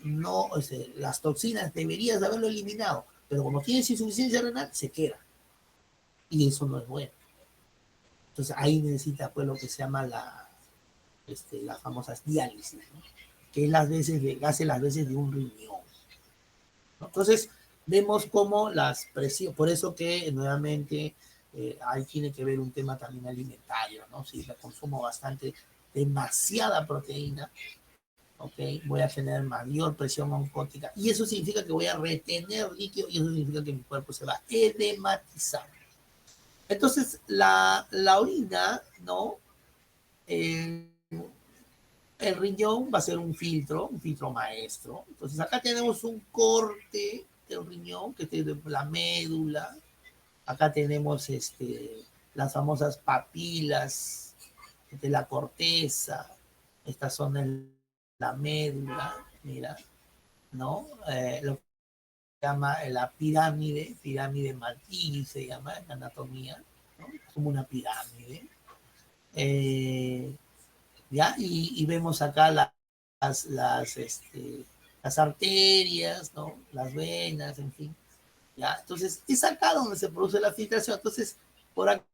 No, las toxinas deberías haberlo eliminado, pero como tienes insuficiencia renal, se queda. Y eso no es bueno. Entonces ahí necesita pues lo que se llama las famosas diálisis, ¿no? Que es hace las veces de un riñón, ¿no? Entonces vemos cómo las presiones, por eso que nuevamente ahí tiene que ver un tema también alimentario, ¿no? Si le consumo demasiada proteína, ¿ok? Voy a tener mayor presión oncótica y eso significa que voy a retener líquido y eso significa que mi cuerpo se va a edematizar. Entonces, la orina, ¿no? El riñón va a ser un filtro maestro. Entonces, acá tenemos un corte del riñón, que es de la médula. Acá tenemos las famosas papilas de la corteza. Estas son la médula, mira, ¿no? Lo que se llama la pirámide Martini se llama en anatomía, ¿no? Es como una pirámide. ¿Ya? Y vemos acá las arterias, ¿no? Las venas, en fin. ¿Ya? Entonces, es acá donde se produce la filtración. Entonces, por acá,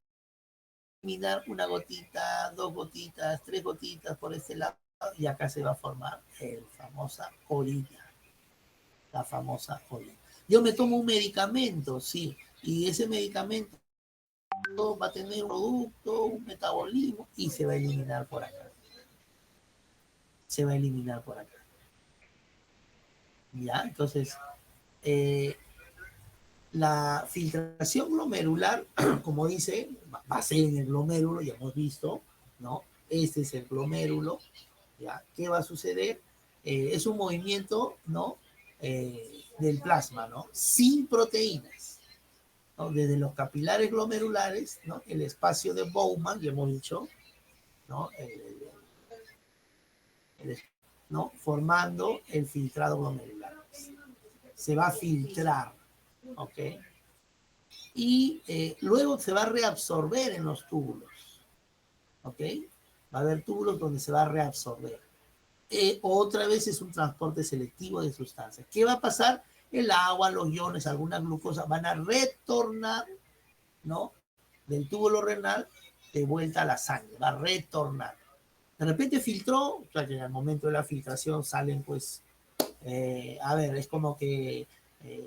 eliminar una gotita, 2 gotitas, 3 gotitas por este lado, y acá se va a formar la famosa orina. Yo me tomo un medicamento, sí, y ese medicamento va a tener un producto, un metabolismo, y se va a eliminar por acá. Se va a eliminar por acá. ¿Ya? Entonces, la filtración glomerular, como dice, va a ser en el glomérulo, ya hemos visto, ¿no? Este es el glomérulo, ¿ya? ¿Qué va a suceder? Es un movimiento, ¿no? Del plasma, ¿no? Sin proteínas, ¿no? Desde los capilares glomerulares, ¿no? El espacio de Bowman, ya hemos dicho, ¿no? ¿no? Formando el filtrado glomerular. Se va a filtrar, ¿ok? Y luego se va a reabsorber en los túbulos, ¿ok? Va a haber túbulos donde se va a reabsorber. Otra vez es un transporte selectivo de sustancias. ¿Qué va a pasar? El agua, los iones, alguna glucosa van a retornar, ¿no? Del túbulo renal de vuelta a la sangre, va a retornar. De repente filtró, o sea que en el momento de la filtración salen pues, a ver, es como que,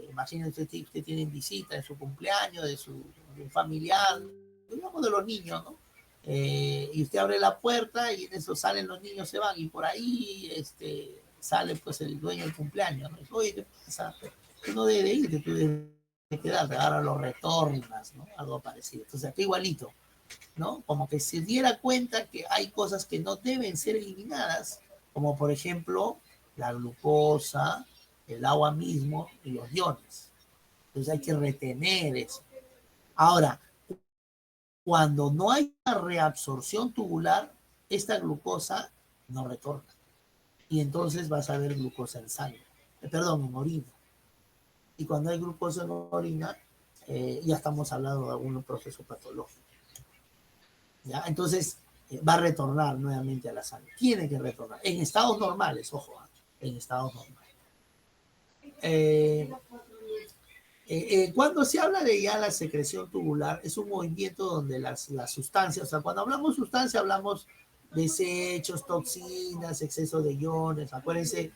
imagínense usted tiene visita en su cumpleaños de un familiar, digamos de los niños, ¿no? Y usted abre la puerta y en eso salen los niños, se van, y por ahí sale pues el dueño del cumpleaños, ¿no? Dice, oye, ¿qué pasa? Tú no debes irte, tú debes quedarte, ahora lo retornas, ¿no? Algo parecido. Entonces aquí igualito, ¿no? Como que se diera cuenta que hay cosas que no deben ser eliminadas, como por ejemplo la glucosa, el agua mismo y los iones. Entonces hay que retener eso. Ahora, cuando no hay una reabsorción tubular, esta glucosa no retorna. Y entonces vas a ver glucosa en sangre, perdón, en orina. Y cuando hay glucosa en orina, ya estamos hablando de algún proceso patológico. ¿Ya? Entonces, va a retornar nuevamente a la sangre. Tiene que retornar. En estados normales, ojo, en estados normales. Cuando se habla de ya la secreción tubular, es un movimiento donde las sustancias, o sea, cuando hablamos sustancia, hablamos desechos, toxinas, exceso de iones. Acuérdense,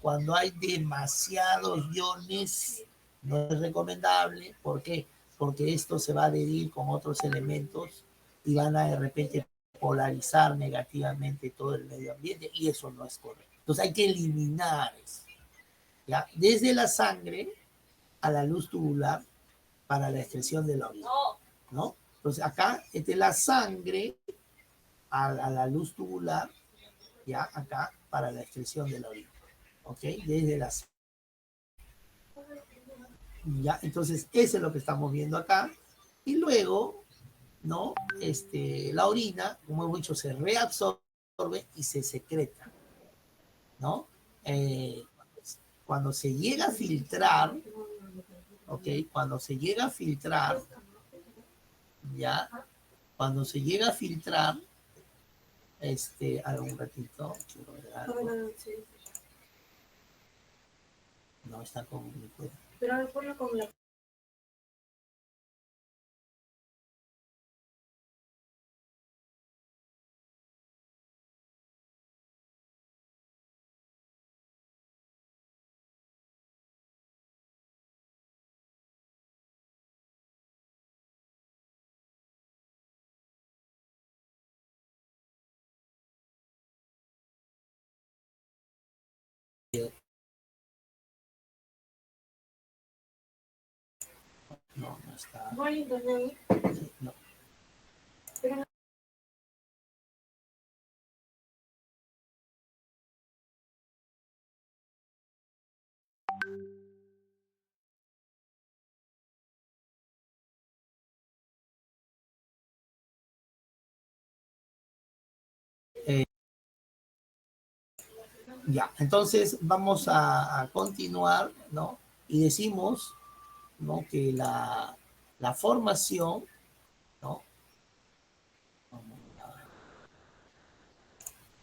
cuando hay demasiados iones, no es recomendable. ¿Por qué? Porque esto se va a adherir con otros elementos y van a de repente polarizar negativamente todo el medio ambiente, y eso no es correcto. Entonces hay que eliminar eso, ¿ya? Desde la sangre a la luz tubular para la excreción de la orina, ¿no? Entonces acá, de la sangre a la luz tubular, ya acá para la excreción de la orina, ¿ok? Desde la sangre. Ya, entonces eso es lo que estamos viendo acá. Y luego, ¿no? La orina, como hemos dicho, se reabsorbe y se secreta, ¿no? Cuando se llega a filtrar, ¿ok? Cuando se llega a filtrar, ¿ya? Cuando se llega a filtrar, un ratito, quiero ver algo. No está con mi cuenta. Pero ahora ponlo con la... No, no está. No hay internet. No. Pero... Ya, entonces vamos a continuar, ¿no? Y decimos, ¿no? Que la formación, ¿no?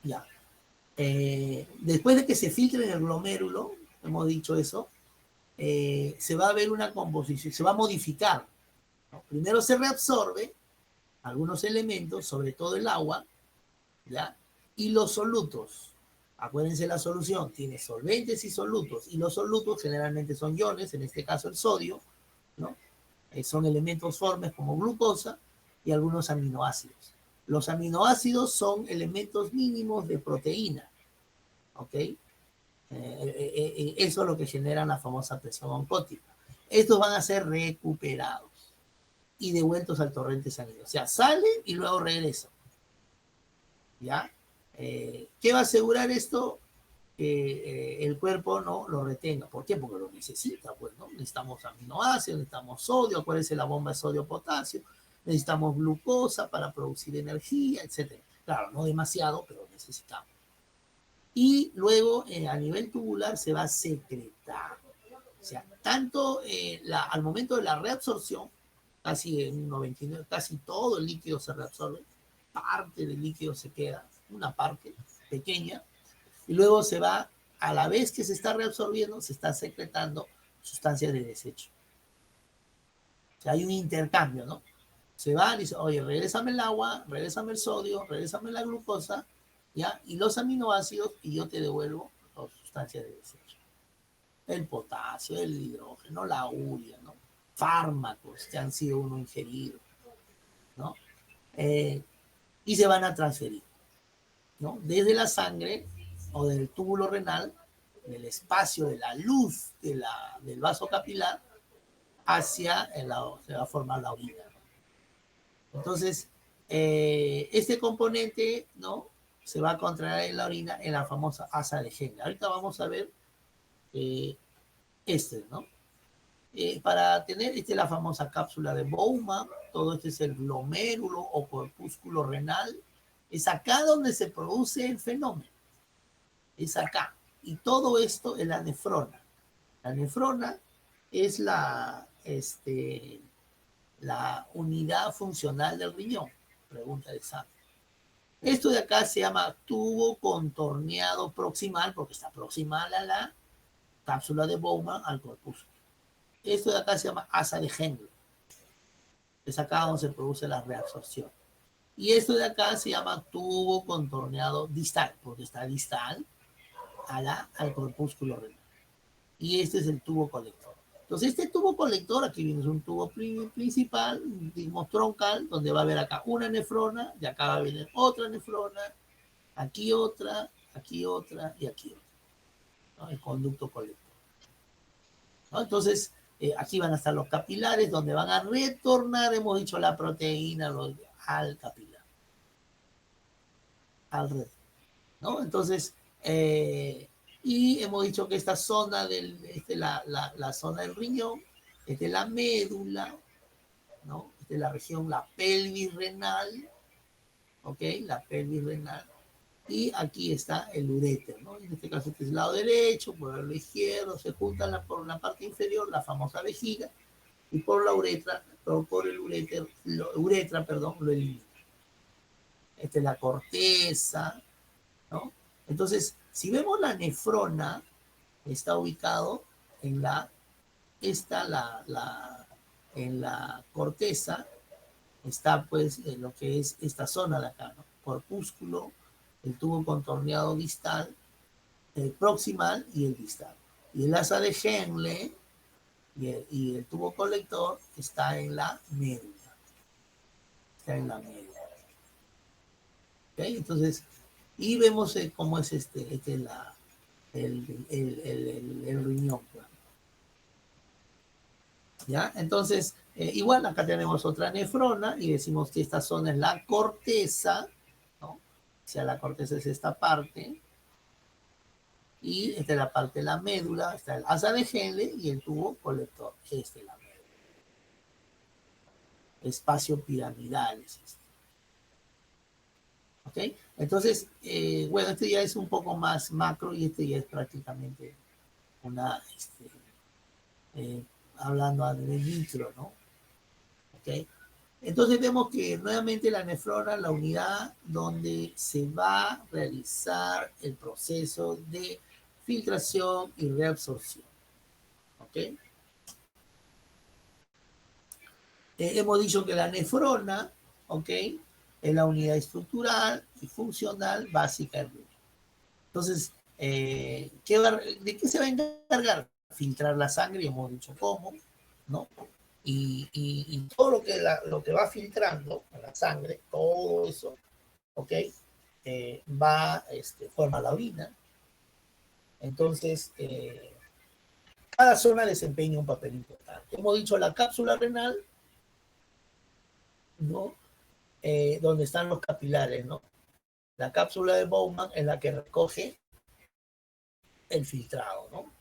Ya. Después de que se filtre en el glomérulo, hemos dicho eso, se va a ver una composición, se va a modificar, ¿no? Primero se reabsorbe algunos elementos, sobre todo el agua, ¿ya? Y los solutos. Acuérdense, la solución tiene solventes y solutos, y los solutos generalmente son iones, en este caso el sodio, ¿no? Son elementos formes como glucosa y algunos aminoácidos. Los aminoácidos son elementos mínimos de proteína, ¿ok? Eso es lo que genera la famosa presión oncótica. Estos van a ser recuperados y devueltos al torrente sanguíneo. O sea, salen y luego regresan, ¿ya? ¿Qué va a asegurar esto? Que el cuerpo no lo retenga. ¿Por qué? Porque lo necesita, pues, ¿no? Necesitamos aminoácidos, necesitamos sodio, acuérdense, la bomba de sodio-potasio, necesitamos glucosa para producir energía, etc. Claro, no demasiado, pero necesitamos. Y luego a nivel tubular se va a secretar. O sea, tanto al momento de la reabsorción, casi en un 99, casi todo el líquido se reabsorbe, parte del líquido se queda, una parte pequeña, y luego se va, a la vez que se está reabsorbiendo, se está secretando sustancias de desecho. O sea, hay un intercambio, ¿no? Se va, dice, oye, regrésame el agua, regrésame el sodio, regrésame la glucosa, ¿ya? Y los aminoácidos, y yo te devuelvo las sustancias de desecho. El potasio, el hidrógeno, la urea, ¿no? Fármacos que han sido uno ingerido, ¿no? Y se van a transferir, ¿no? Desde la sangre o del túbulo renal, del espacio de la luz del vaso capilar, hacia se va a formar la orina. Entonces, este componente, ¿no? Se va a contraer en la orina en la famosa asa de Henle. Ahorita vamos a ver ¿no? Para tener la famosa cápsula de Bowman, todo esto es el glomérulo o corpúsculo renal, es acá donde se produce el fenómeno, es acá. Y todo esto es la nefrona. La nefrona es la unidad funcional del riñón, pregunta de Sam. Esto de acá se llama tubo contorneado proximal, porque está proximal a la cápsula de Bowman, al corpúsculo. Esto de acá se llama asa de Henle. Es acá donde se produce la reabsorción. Y esto de acá se llama tubo contorneado distal, porque está distal al corpúsculo renal. Y este es el tubo colector. Entonces, este tubo colector, aquí viene, es un tubo principal, digamos troncal, donde va a haber acá una nefrona, y acá va a venir otra nefrona, aquí otra, y aquí otra, ¿no? El conducto colector, ¿no? Entonces, aquí van a estar los capilares, donde van a retornar, hemos dicho, la proteína al capilar, al red, ¿no? Entonces, y hemos dicho que esta zona la zona del riñón, es de la médula, ¿no? Es de la región, la pelvis renal, ¿ok? La pelvis renal. Y aquí está el uréter, ¿no? En este caso este es el lado derecho, por el lado izquierdo, se juntan por la parte inferior, la famosa vejiga, y por la uretra, por el uretra, perdón, lo elimina. Esta es la corteza, ¿no? Entonces, si vemos la nefrona, está ubicado en en la corteza, está pues en lo que es esta zona de acá, ¿no? Corpúsculo, el tubo contorneado distal, el proximal y el distal. Y el asa de Henle y el tubo colector está en la médula. Está en la médula. ¿Okay? Entonces, y vemos cómo es el riñón. ¿Ya? Entonces, igual acá tenemos otra nefrona y decimos que esta zona es la corteza, ¿no? O sea, la corteza es esta parte, y esta es la parte de la médula, está el asa de Henle y el tubo colector, este es la médula. Espacio piramidal es este. ¿Ok? Entonces, bueno, este ya es un poco más macro y este ya es prácticamente hablando a nivel micro, ¿no? ¿Ok? Entonces vemos que nuevamente la nefrona, la unidad donde se va a realizar el proceso de filtración y reabsorción. ¿Ok? Hemos dicho que la nefrona, ¿ok? Es la unidad estructural y funcional básica del riñón. Entonces, ¿de qué se va a encargar? Filtrar la sangre, hemos dicho cómo, ¿no? Y todo lo que va filtrando a la sangre, todo eso, ¿ok? Forma la orina. Entonces, cada zona desempeña un papel importante. Hemos dicho la cápsula renal, ¿no? Donde están los capilares, ¿no? La cápsula de Bowman es la que recoge el filtrado, ¿no?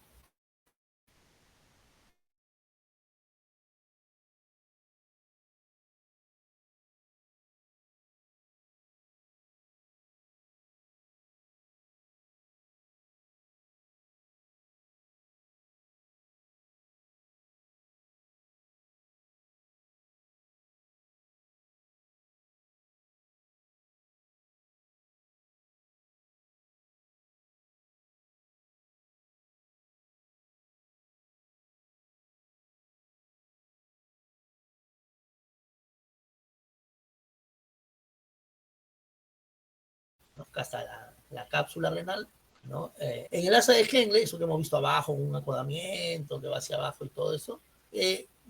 acá está la cápsula renal, ¿no? En el asa de Henle, eso que hemos visto abajo, un acodamiento que va hacia abajo y todo eso,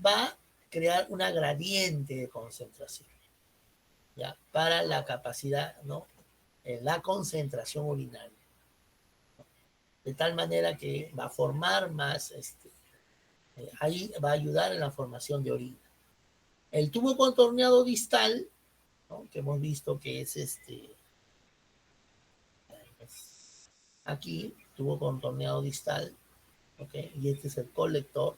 va a crear una gradiente de concentración, ¿ya? Para la capacidad, ¿no? La concentración urinaria. De tal manera que va a formar más, ahí va a ayudar en la formación de orina. El tubo contorneado distal, ¿no? Que hemos visto que es aquí, tubo contorneado distal, ¿ok? Y este es el colector,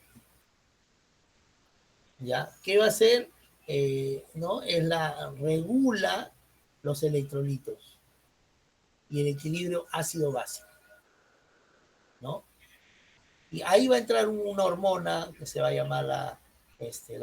¿ya? ¿Qué va a hacer? ¿No? Regula los electrolitos y el equilibrio ácido-básico, ¿no? Y ahí va a entrar una hormona que se va a llamar la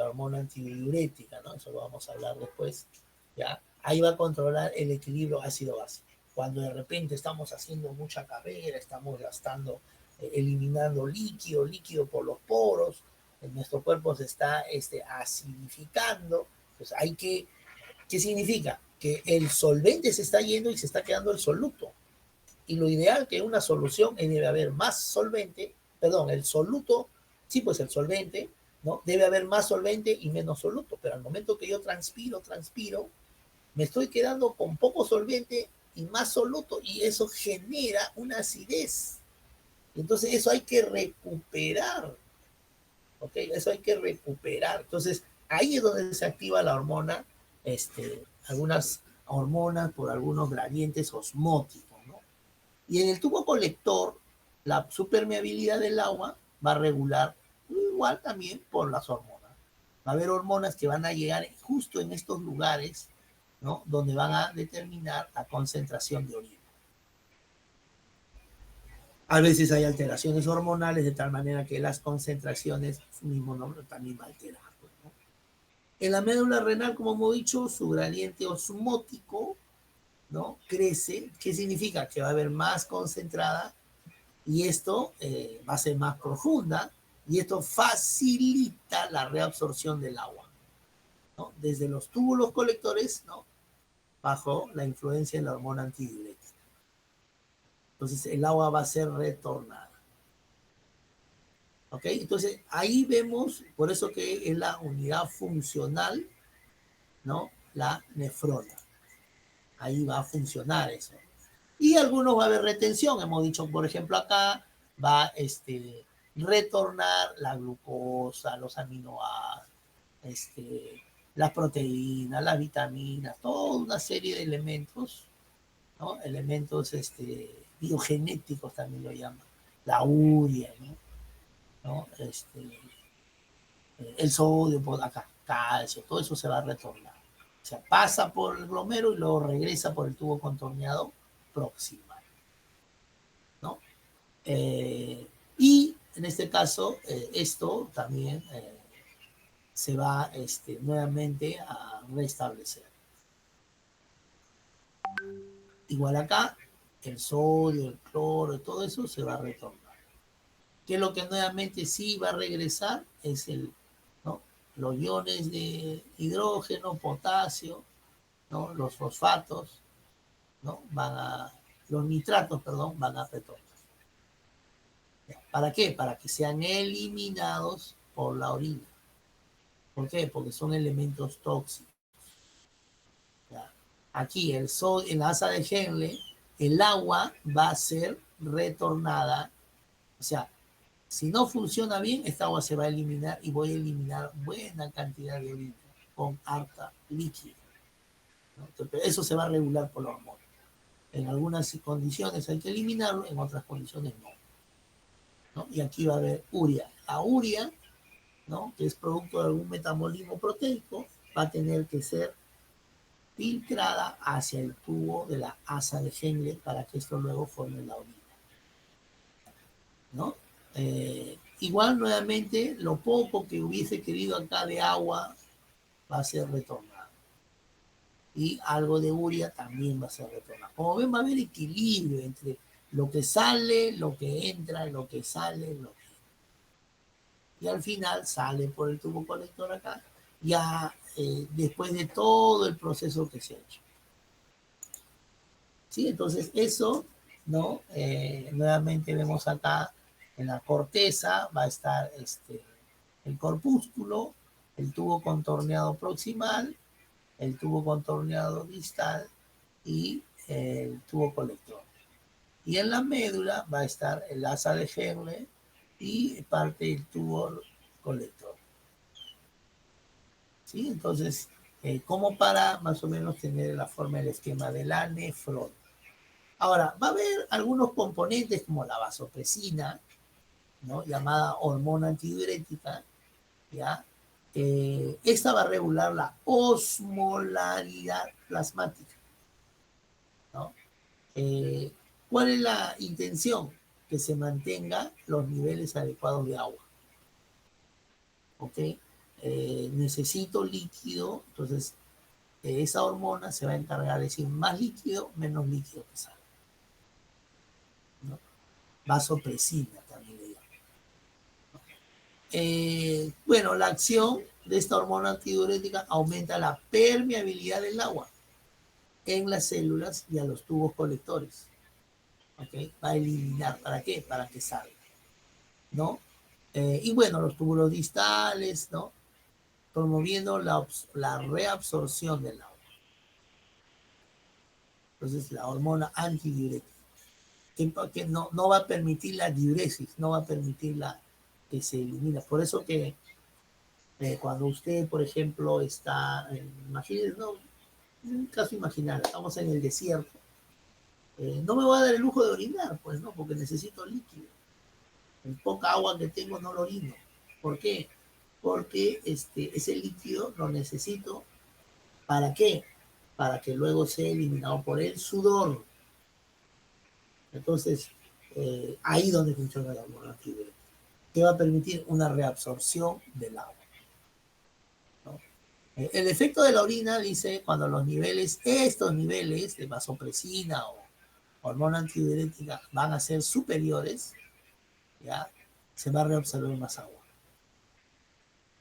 hormona antidiurética, ¿no? Eso lo vamos a hablar después, ¿ya? Ahí va a controlar el equilibrio ácido-básico. Cuando de repente estamos haciendo mucha carrera, estamos gastando, eliminando líquido por los poros, nuestro cuerpo se está acidificando, pues hay que, ¿qué significa? Que el solvente se está yendo y se está quedando el soluto. Y lo ideal que en una solución debe haber más solvente, perdón, el soluto, sí, pues el solvente, ¿no? Debe haber más solvente y menos soluto, pero al momento que yo transpiro, me estoy quedando con poco solvente y más soluto, y eso genera una acidez. Entonces eso hay que recuperar, ¿ok? Eso hay que recuperar. Entonces ahí es donde se activa la hormona, algunas hormonas por algunos gradientes osmóticos, ¿no? Y en el tubo colector, la supermeabilidad del agua va a regular igual también por las hormonas. Va a haber hormonas que van a llegar justo en estos lugares, ¿no? Donde van a determinar la concentración de orina. A veces hay alteraciones hormonales de tal manera que las concentraciones, su mismo nombre, también va a alterar, ¿no? En la médula renal, como hemos dicho, su gradiente osmótico, ¿no? Crece. ¿Qué significa? Que va a haber más concentrada y esto va a ser más profunda y esto facilita la reabsorción del agua, ¿no? Desde los túbulos colectores, ¿no? Bajo la influencia de la hormona antidiurética. Entonces el agua va a ser retornada. ¿Ok? Entonces ahí vemos, por eso que es la unidad funcional, ¿no? La nefrona. Ahí va a funcionar eso. Y algunos va a haber retención. Hemos dicho, por ejemplo, acá va a retornar la glucosa, los aminoácidos, las proteínas, las vitaminas, toda una serie de elementos, ¿no? Elementos biogenéticos también lo llaman. La urea, ¿no? El sodio, por acá, calcio, todo eso se va a retornar. O sea, pasa por el glomero y luego regresa por el tubo contorneado proximal, ¿no? Y en este caso, esto también se va nuevamente a restablecer. Igual acá, el sodio, el cloro, todo eso se va a retornar. Que lo que nuevamente sí va a regresar es ¿no? Los iones de hidrógeno, potasio, ¿no? Los fosfatos, ¿no? Los nitratos, perdón, van a retornar. ¿Para qué? Para que sean eliminados por la orina. ¿Por qué? Porque son elementos tóxicos. ¿Ya? Aquí, en la asa de Henle, el agua va a ser retornada. O sea, si no funciona bien, esta agua se va a eliminar y voy a eliminar buena cantidad de orina con harta líquido, ¿no? Entonces, eso se va a regular por la hormona. En algunas condiciones hay que eliminarlo, en otras condiciones no, ¿no? Y aquí va a haber urea. La urea, ¿no? Que es producto de algún metabolismo proteico, va a tener que ser filtrada hacia el tubo de la asa de Henle para que esto luego forme la orina, ¿no? Igual nuevamente lo poco que hubiese querido acá de agua va a ser retornado y algo de urea también va a ser retornado. Como ven, va a haber equilibrio entre lo que sale, lo que entra, lo que sale, lo que entra. Y al final sale por el tubo colector acá, ya después de todo el proceso que se ha hecho. ¿sí? Entonces eso, ¿no? Nuevamente vemos acá en la corteza va a estar el corpúsculo, el tubo contorneado proximal, el tubo contorneado distal y el tubo colector. Y en la médula va a estar el asa de Henle y parte del tubo colector. ¿Sí? Entonces, como para más o menos tener la forma del esquema de la nefrona. Ahora, va a haber algunos componentes como la vasopresina, ¿no? Llamada hormona antidiurética, ¿ya? Esta va a regular la osmolaridad plasmática, ¿no? ¿Cuál es la intención? Que se mantengan los niveles adecuados de agua. ¿Ok? Necesito líquido, entonces esa hormona se va a encargar de decir más líquido, menos líquido que sale, ¿no? Vasopresina también le llaman. Bueno, la acción de esta hormona antidiurética aumenta la permeabilidad del agua en las células y a los tubos colectores. ¿Okay? Va a eliminar, ¿para qué? Para que salga, ¿no? Y bueno, los túbulos distales, ¿no? Promoviendo la reabsorción del agua. Entonces, la hormona antidiurética, que no va a permitir la diuresis, no va a permitir que se elimine. Por eso que cuando usted, por ejemplo, está, imagínense, no, un caso imaginar, estamos en el desierto, no me voy a dar el lujo de orinar, pues, ¿no? Porque necesito líquido. En poca agua que tengo no lo orino. ¿Por qué? Porque ese líquido lo necesito. ¿Para qué? Para que luego sea eliminado por el sudor. Entonces, ahí donde funciona la hormona antidiurética, que va a permitir una reabsorción del agua, ¿no? El efecto de la orina dice cuando estos niveles de vasopresina o hormona antidiurética van a ser superiores, ya se va a reabsorber más agua,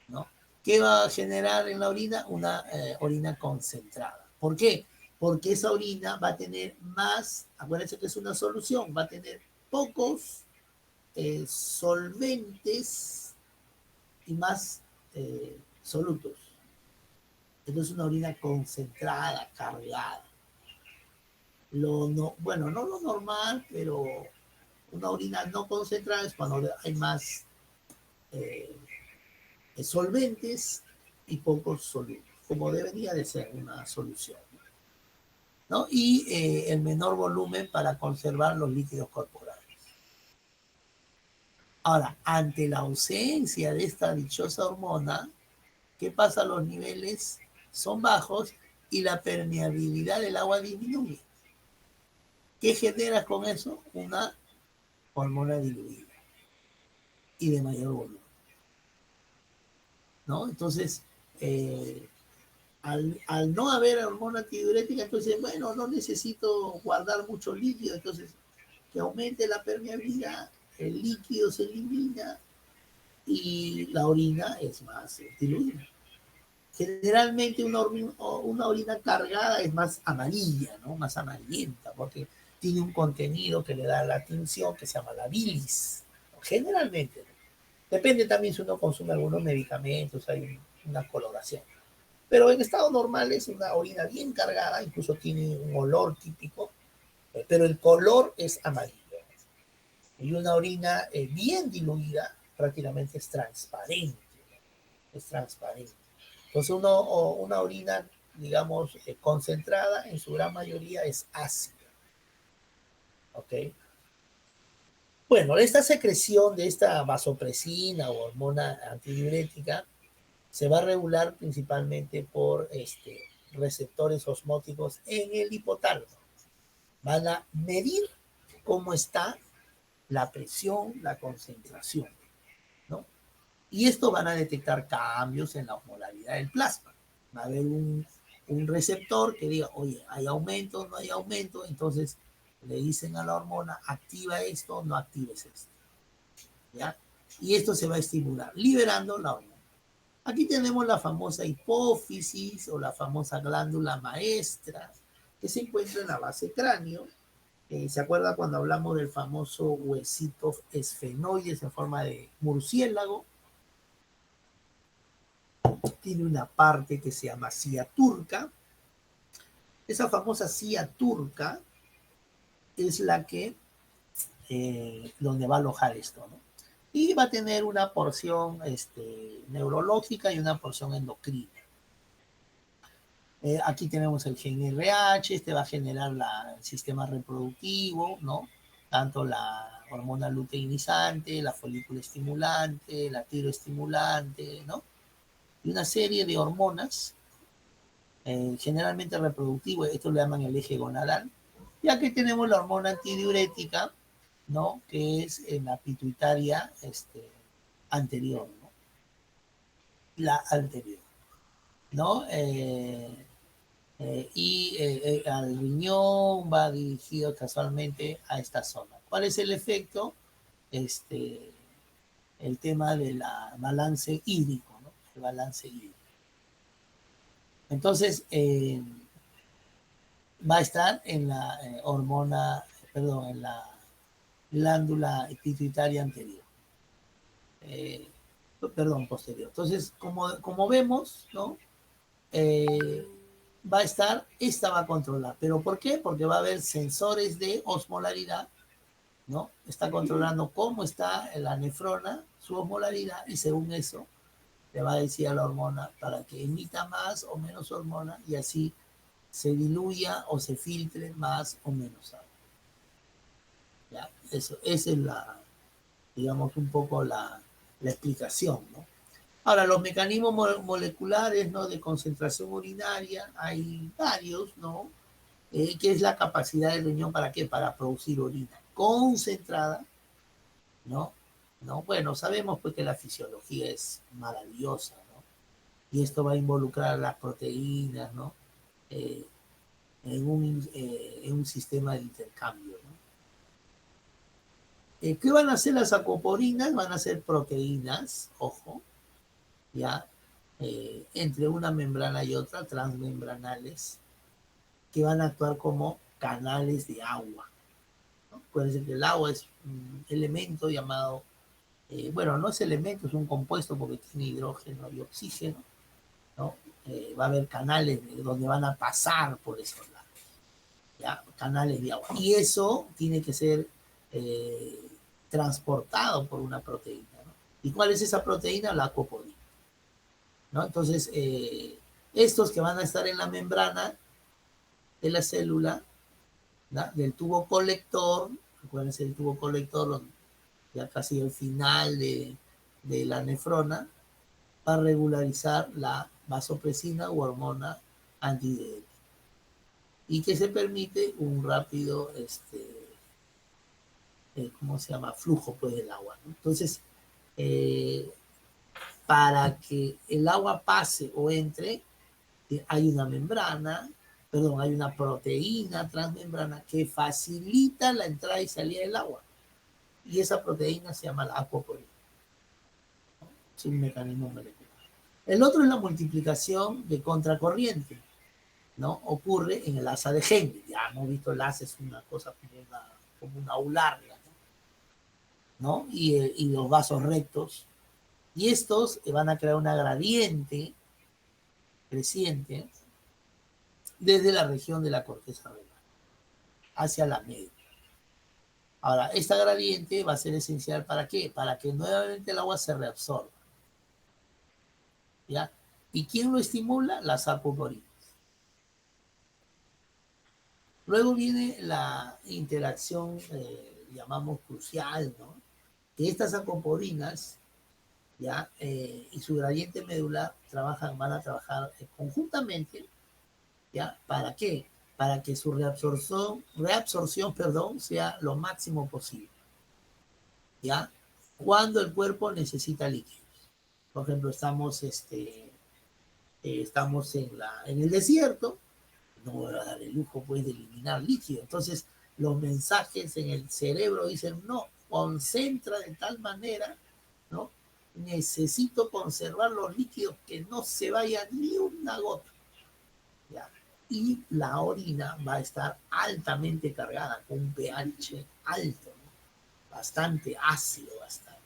¿no? ¿Qué va a generar en la orina? Una orina concentrada. ¿Por qué? Porque esa orina va a tener más, acuérdense que es una solución, va a tener pocos solventes y más solutos. Entonces una orina concentrada, cargada. Bueno, no lo normal, pero una orina no concentrada es cuando hay más solventes y pocos solutos, como debería de ser una solución, ¿no? Y el menor volumen para conservar los líquidos corporales. Ahora, ante la ausencia de esta dichosa hormona, ¿qué pasa? Los niveles son bajos y la permeabilidad del agua disminuye. ¿Qué genera con eso? Una hormona diluida y de mayor volumen, ¿no? Entonces, al no haber hormona antidiurética, entonces, bueno, no necesito guardar mucho líquido, entonces que aumente la permeabilidad, el líquido se elimina y la orina es más diluida. Generalmente una orina cargada es más amarilla, ¿no? Más amarillenta, porque tiene un contenido que le da la tinción que se llama la bilis. Generalmente, ¿no? Depende también si uno consume algunos medicamentos, hay una coloración. Pero en estado normal es una orina bien cargada, incluso tiene un olor típico, pero el color es amarillo. Y una orina bien diluida prácticamente es transparente. Es transparente. Entonces una orina, digamos, concentrada en su gran mayoría es ácida. ¿Ok? Bueno, esta secreción de esta vasopresina o hormona antidiurética se va a regular principalmente por receptores osmóticos en el hipotálamo. Van a medir cómo está la presión, la concentración, ¿no? Y esto van a detectar cambios en la osmolaridad del plasma. Va a haber un receptor que diga, oye, hay aumento, no hay aumento, entonces le dicen a la hormona, activa esto, no actives esto, ¿ya? Y esto se va a estimular, liberando la hormona. Aquí tenemos la famosa hipófisis o la famosa glándula maestra, que se encuentra en la base cráneo. ¿Se acuerda cuando hablamos del famoso huesito esfenoides en forma de murciélago? Tiene una parte que se llama silla turca. Esa famosa silla turca es la que, donde va a alojar esto, ¿no? Y va a tener una porción neurológica y una porción endocrina. Aquí tenemos el gen RH, este va a generar el sistema reproductivo, ¿no? Tanto la hormona luteinizante, la folícula estimulante, la tiroestimulante, ¿no? Y una serie de hormonas, generalmente reproductivas, esto lo llaman el eje gonadal. Y aquí tenemos la hormona antidiurética, ¿no? Que es en la pituitaria anterior, ¿no? La anterior, ¿no? Al riñón va dirigido casualmente a esta zona. ¿Cuál es el efecto? El tema del balance hídrico, ¿no? El balance hídrico. Entonces, va a estar en la en la glándula pituitaria anterior. Posterior. Entonces, como vemos, ¿no? Va a estar, esta va a controlar. ¿Pero por qué? Porque va a haber sensores de osmolaridad, ¿no? Está controlando cómo está la nefrona, su osmolaridad, y según eso, le va a decir a la hormona para que emita más o menos hormona y así se diluya o se filtre más o menos agua. ¿Ya? Esa es digamos, un poco la explicación, ¿no? Ahora, los mecanismos moleculares, ¿no? De concentración urinaria, hay varios, ¿no? Que es la capacidad del riñón, ¿para qué? Para producir orina concentrada, ¿no? ¿No? Bueno, sabemos pues que la fisiología es maravillosa, ¿no? Y esto va a involucrar las proteínas, ¿no? En un sistema de intercambio, ¿no? ¿Qué van a hacer las aquaporinas? Van a ser proteínas, ojo, ya, entre una membrana y otra, transmembranales, que van a actuar como canales de agua, ¿no? Acuérdense que el agua es un elemento llamado, bueno, no es elemento, es un compuesto porque tiene hidrógeno y oxígeno, ¿no? Va a haber canales donde van a pasar por esos lados, ¿ya? Canales de agua. Y eso tiene que ser transportado por una proteína, ¿no? ¿Y cuál es esa proteína? La aquaporina, ¿no? Entonces, estos que van a estar en la membrana de la célula, ¿no? Del tubo colector, acuérdense del tubo colector, ya casi el final de la nefrona, para regularizar la vasopresina u hormona antidiurética. Y que se permite un rápido, ¿cómo se llama? Flujo pues del agua, ¿no? Entonces, para que el agua pase o entre, hay una membrana, perdón, hay una proteína transmembrana que facilita la entrada y salida del agua. Y esa proteína se llama la aquaporina, ¿no? Es un mecanismo molecular. El otro es la multiplicación de contracorriente, ¿no? Ocurre en el asa de Henle. Ya hemos visto el asa es una cosa como una U larga, ¿no? Y los vasos rectos. Y estos van a crear una gradiente creciente desde la región de la corteza renal hacia la médula. Ahora, esta gradiente va a ser esencial ¿para qué? Para que nuevamente el agua se reabsorba, ¿ya? ¿Y quién lo estimula? Las aquaporinas. Luego viene la interacción, llamamos crucial, ¿no? Que estas aquaporinas, ¿ya? Y su gradiente medular van a trabajar conjuntamente, ¿ya? ¿Para qué? Para que su reabsorción, perdón, sea lo máximo posible, ¿ya? Cuando el cuerpo necesita líquidos. Por ejemplo, estamos en el desierto, no voy a dar el lujo pues de eliminar líquido. Entonces, los mensajes en el cerebro dicen, no, concentra de tal manera, ¿no? Necesito conservar los líquidos, que no se vaya ni una gota, ¿ya? y la orina va a estar altamente cargada, con un pH alto, ¿no? Bastante ácido va a estar.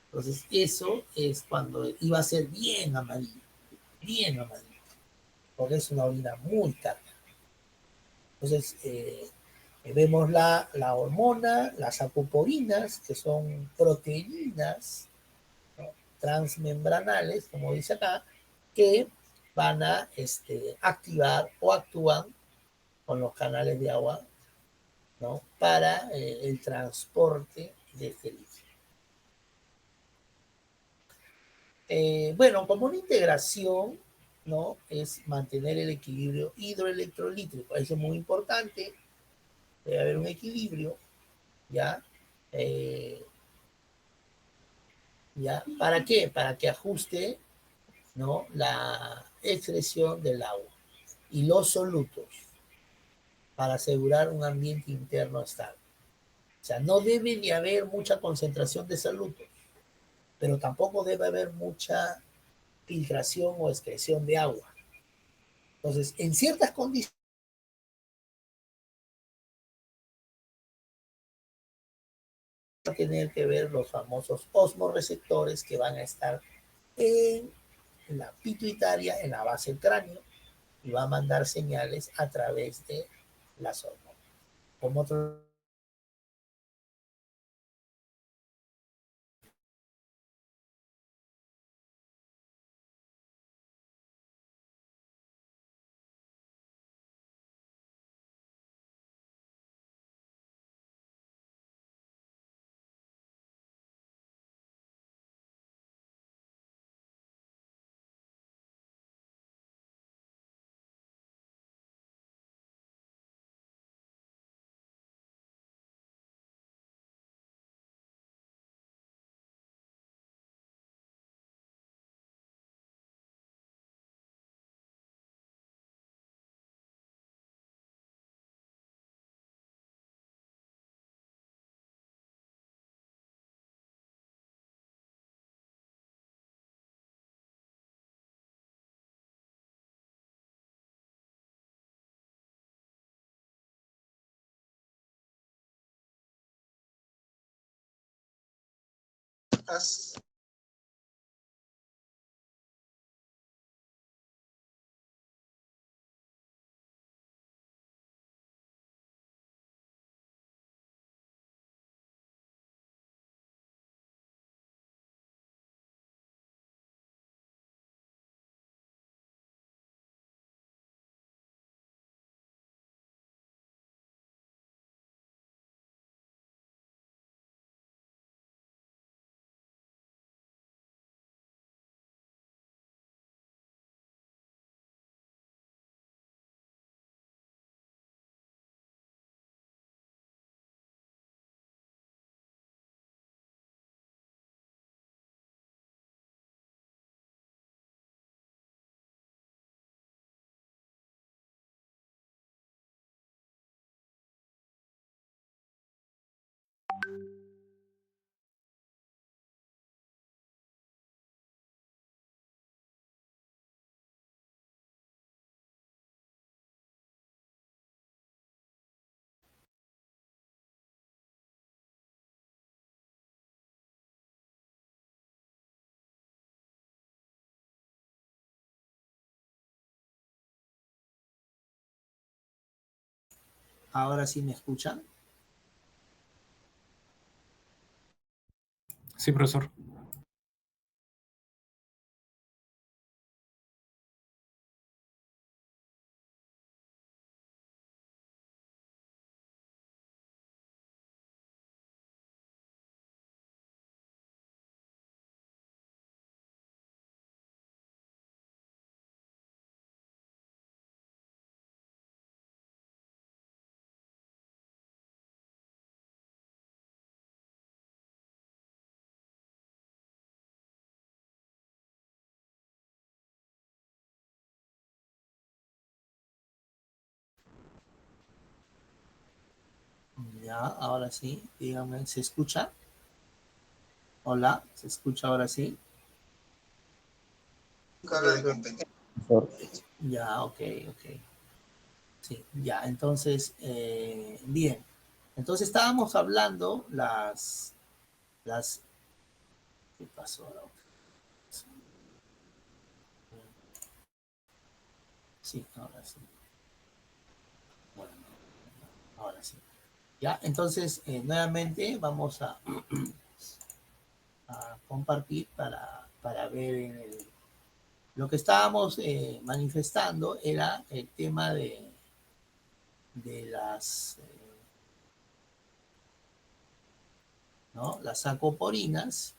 Entonces, eso es cuando iba a ser bien amarillo, porque es una orina muy cargada. Entonces, vemos la hormona, las aposporinas, que son proteínas, ¿no?, transmembranales, como dice acá, que van a activar o actúan con los canales de agua, ¿no?, para el transporte de este líquido. Bueno, como una integración, ¿no?, es mantener el equilibrio hidroelectrolítico. Eso es muy importante. Debe haber un equilibrio, ¿ya? ¿Ya? ¿Para qué? Para que ajuste, ¿no?, la excreción del agua y los solutos, para asegurar un ambiente interno estable. O sea, no debe de haber mucha concentración de solutos, pero tampoco debe haber mucha filtración o excreción de agua. Entonces, en ciertas condiciones, va a tener que ver los famosos osmoreceptores que van a estar en la pituitaria, en la base del cráneo, y va a mandar señales a través de las hormonas. Como otro. Ahora sí me escuchan. Sí, profesor. Ya, ahora sí, dígame, ¿se escucha? Hola, ¿se escucha ahora sí? Profesor. Ya, ok, ok. Sí, ya, entonces, bien. Entonces estábamos hablando ¿qué pasó ahora? Sí, ahora sí. Bueno, ahora sí. Ya, entonces, nuevamente vamos a compartir para ver lo que estábamos manifestando era el tema de ¿no? Las acoporinas,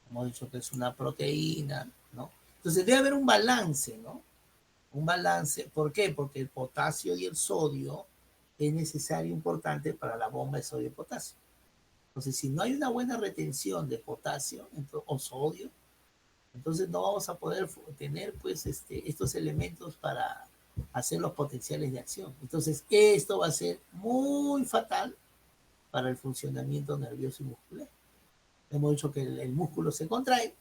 hemos dicho que es una proteína, ¿no? Entonces debe haber un balance, ¿no? Un balance, ¿por qué? Porque el potasio y el sodio es necesario, importante para la bomba de sodio y potasio. Entonces, si no hay una buena retención de potasio o sodio, entonces no vamos a poder tener pues estos elementos para hacer los potenciales de acción. Entonces, esto va a ser muy fatal para el funcionamiento nervioso y muscular. Hemos dicho que el músculo se contrae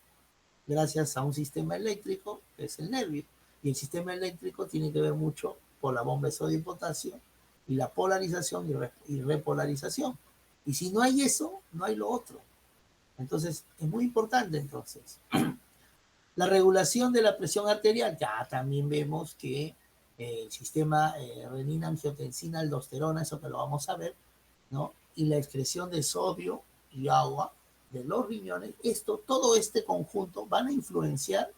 gracias a un sistema eléctrico, que es el nervio, y el sistema eléctrico tiene que ver mucho por la bomba de sodio y potasio, y la polarización y repolarización. Y si no hay eso, no hay lo otro. Entonces, es muy importante entonces. La regulación de la presión arterial, ya también vemos que el sistema renina, angiotensina, aldosterona, eso que lo vamos a ver, ¿no? Y la excreción de sodio y agua de los riñones, todo este conjunto van a influenciar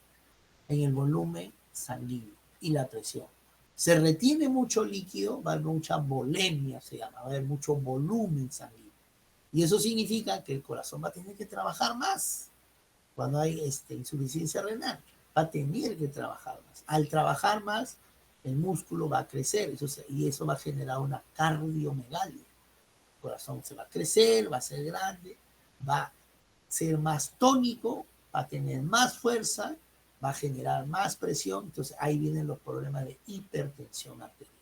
en el volumen sanguíneo y la presión. Se retiene mucho líquido, va a haber mucha volemia, se llama, va a haber mucho volumen sanguíneo. Y eso significa que el corazón va a tener que trabajar más cuando hay insuficiencia renal, va a tener que trabajar más. Al trabajar más, el músculo va a crecer y eso va a generar una cardiomegalia. El corazón se va a crecer, va a ser grande, va a ser más tónico, va a tener más fuerza, va a generar más presión. Entonces ahí vienen los problemas de hipertensión arterial.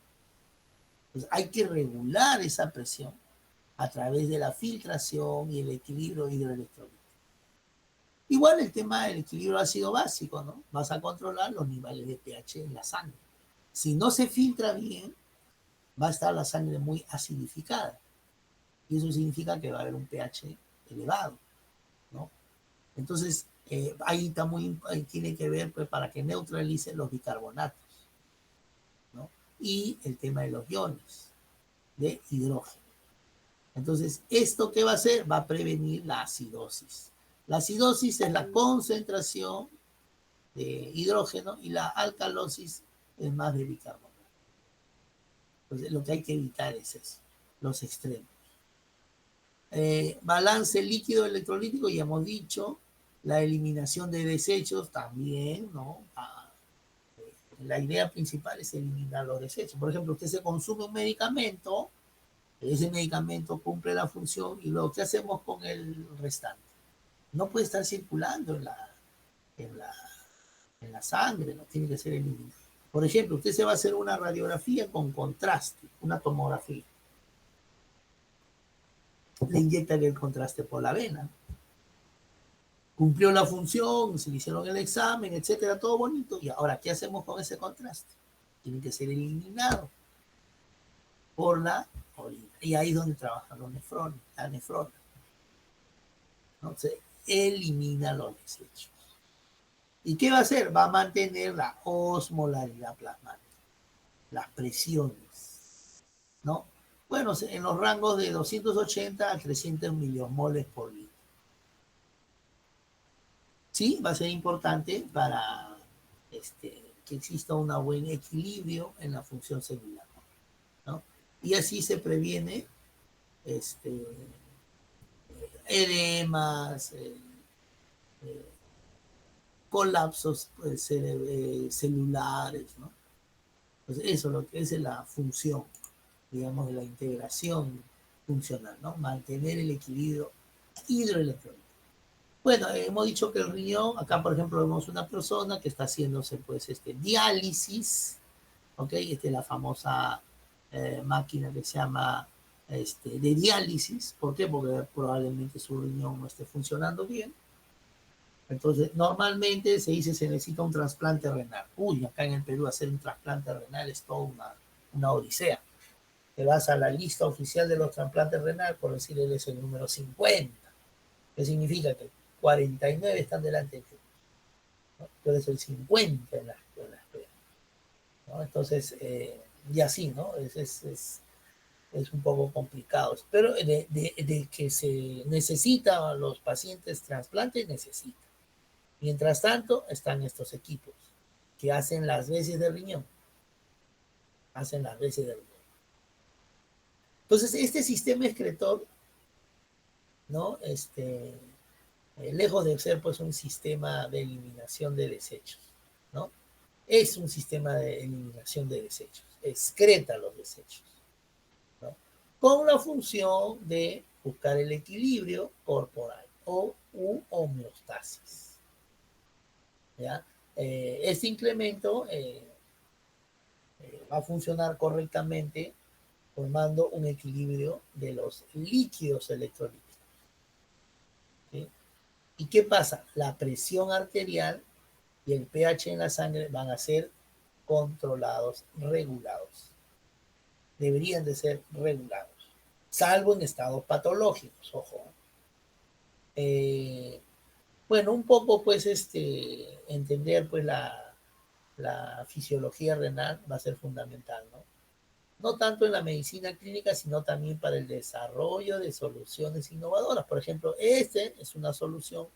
Entonces hay que regular esa presión a través de la filtración y el equilibrio hidroelectrolítico. Igual el tema del equilibrio ácido básico, ¿no? Vas a controlar los niveles de pH en la sangre. Si no se filtra bien, va a estar la sangre muy acidificada. Y eso significa que va a haber un pH elevado, ¿no? Entonces, ahí tiene que ver pues, para que neutralice los bicarbonatos, ¿no? Y el tema de los iones de hidrógeno. Entonces, ¿esto qué va a hacer? Va a prevenir la acidosis. La acidosis es la concentración de hidrógeno y la alcalosis es más de bicarbonato. Entonces, lo que hay que evitar es eso, los extremos. Balance líquido electrolítico, ya hemos dicho, la eliminación de desechos también, ¿no? La idea principal es eliminar los desechos. Por ejemplo, usted se consume un medicamento, ese medicamento cumple la función y luego, ¿qué hacemos con el restante? No puede estar circulando en la sangre, no tiene que ser eliminado. Por ejemplo, usted se va a hacer una radiografía con contraste, una tomografía. Le inyectan el contraste por la vena. Cumplió la función, se le hicieron el examen, etcétera, todo bonito. Y ahora, ¿qué hacemos con ese contraste? Tiene que ser eliminado por la orina. Y ahí es donde trabajan los nefrones, la nefrona. Entonces, elimina los desechos. ¿Y qué va a hacer? Va a mantener la osmolaridad plasmática, las presiones, ¿no? Bueno, en los rangos de 280 a 300 miliomoles por litro. Sí, va a ser importante para que exista un buen equilibrio en la función celular, ¿no? Y así se previene edemas, colapsos celulares, ¿no? Pues eso lo que es la función, digamos, de la integración funcional, ¿no? Mantener el equilibrio hidroelectrónico. Bueno, hemos dicho que el riñón, acá por ejemplo vemos una persona que está haciéndose pues diálisis, ¿ok? Esta es la famosa máquina que se llama de diálisis. ¿Por qué? Porque probablemente su riñón no esté funcionando bien. Entonces, normalmente se dice se necesita un trasplante renal. Uy, acá en el Perú hacer un trasplante renal es todo una odisea. Te vas a la lista oficial de los trasplantes renal, por decir, él es el número 50, que significa que 49 están delante de ti, ¿no? Tú eres el 50 en la espera, ¿no? Entonces, y así, ¿no? Es un poco complicado, pero de que se necesita a los pacientes trasplantes, necesita. Mientras tanto, están estos equipos que hacen las veces de riñón, hacen las veces de riñón. Entonces, este sistema excretor, ¿no? Lejos de ser pues un sistema de eliminación de desechos, ¿no? Es un sistema de eliminación de desechos, excreta los desechos, ¿no? Con la función de buscar el equilibrio corporal o homeostasis, ¿ya? Este incremento va a funcionar correctamente formando un equilibrio de los líquidos electrolíticos, ¿sí? ¿Y qué pasa? La presión arterial y el pH en la sangre van a ser controlados, regulados. Deberían de ser regulados, salvo en estados patológicos, ojo. Bueno, un poco pues entender pues la fisiología renal va a ser fundamental, ¿no? No tanto en la medicina clínica, sino también para el desarrollo de soluciones innovadoras. Por ejemplo, es una solución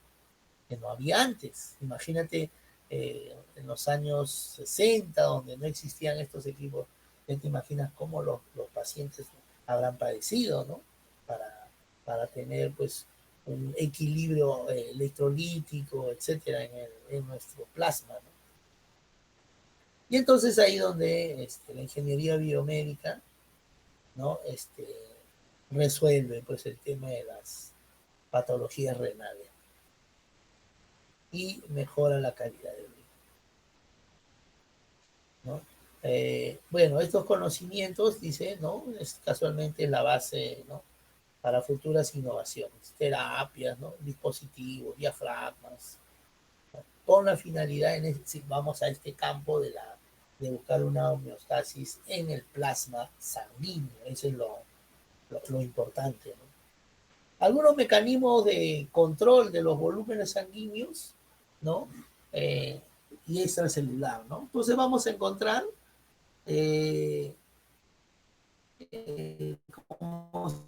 que no había antes. Imagínate en los años 60, donde no existían estos equipos, ya te imaginas cómo los pacientes habrán padecido, ¿no? Para tener pues un equilibrio electrolítico, etcétera, en nuestro plasma, ¿no? Y entonces ahí donde la ingeniería biomédica, ¿no? Resuelve pues el tema de las patologías renales y mejora la calidad de vida, ¿no? Bueno, estos conocimientos, dice, ¿no? Es casualmente la base, ¿no? Para futuras innovaciones, terapias, ¿no? Dispositivos, diafragmas, ¿no? Con la finalidad, si vamos a este campo de buscar una homeostasis en el plasma sanguíneo. Eso es lo importante, ¿no? Algunos mecanismos de control de los volúmenes sanguíneos, ¿no? Y extracelular, ¿no? Entonces vamos a encontrar ¿cómo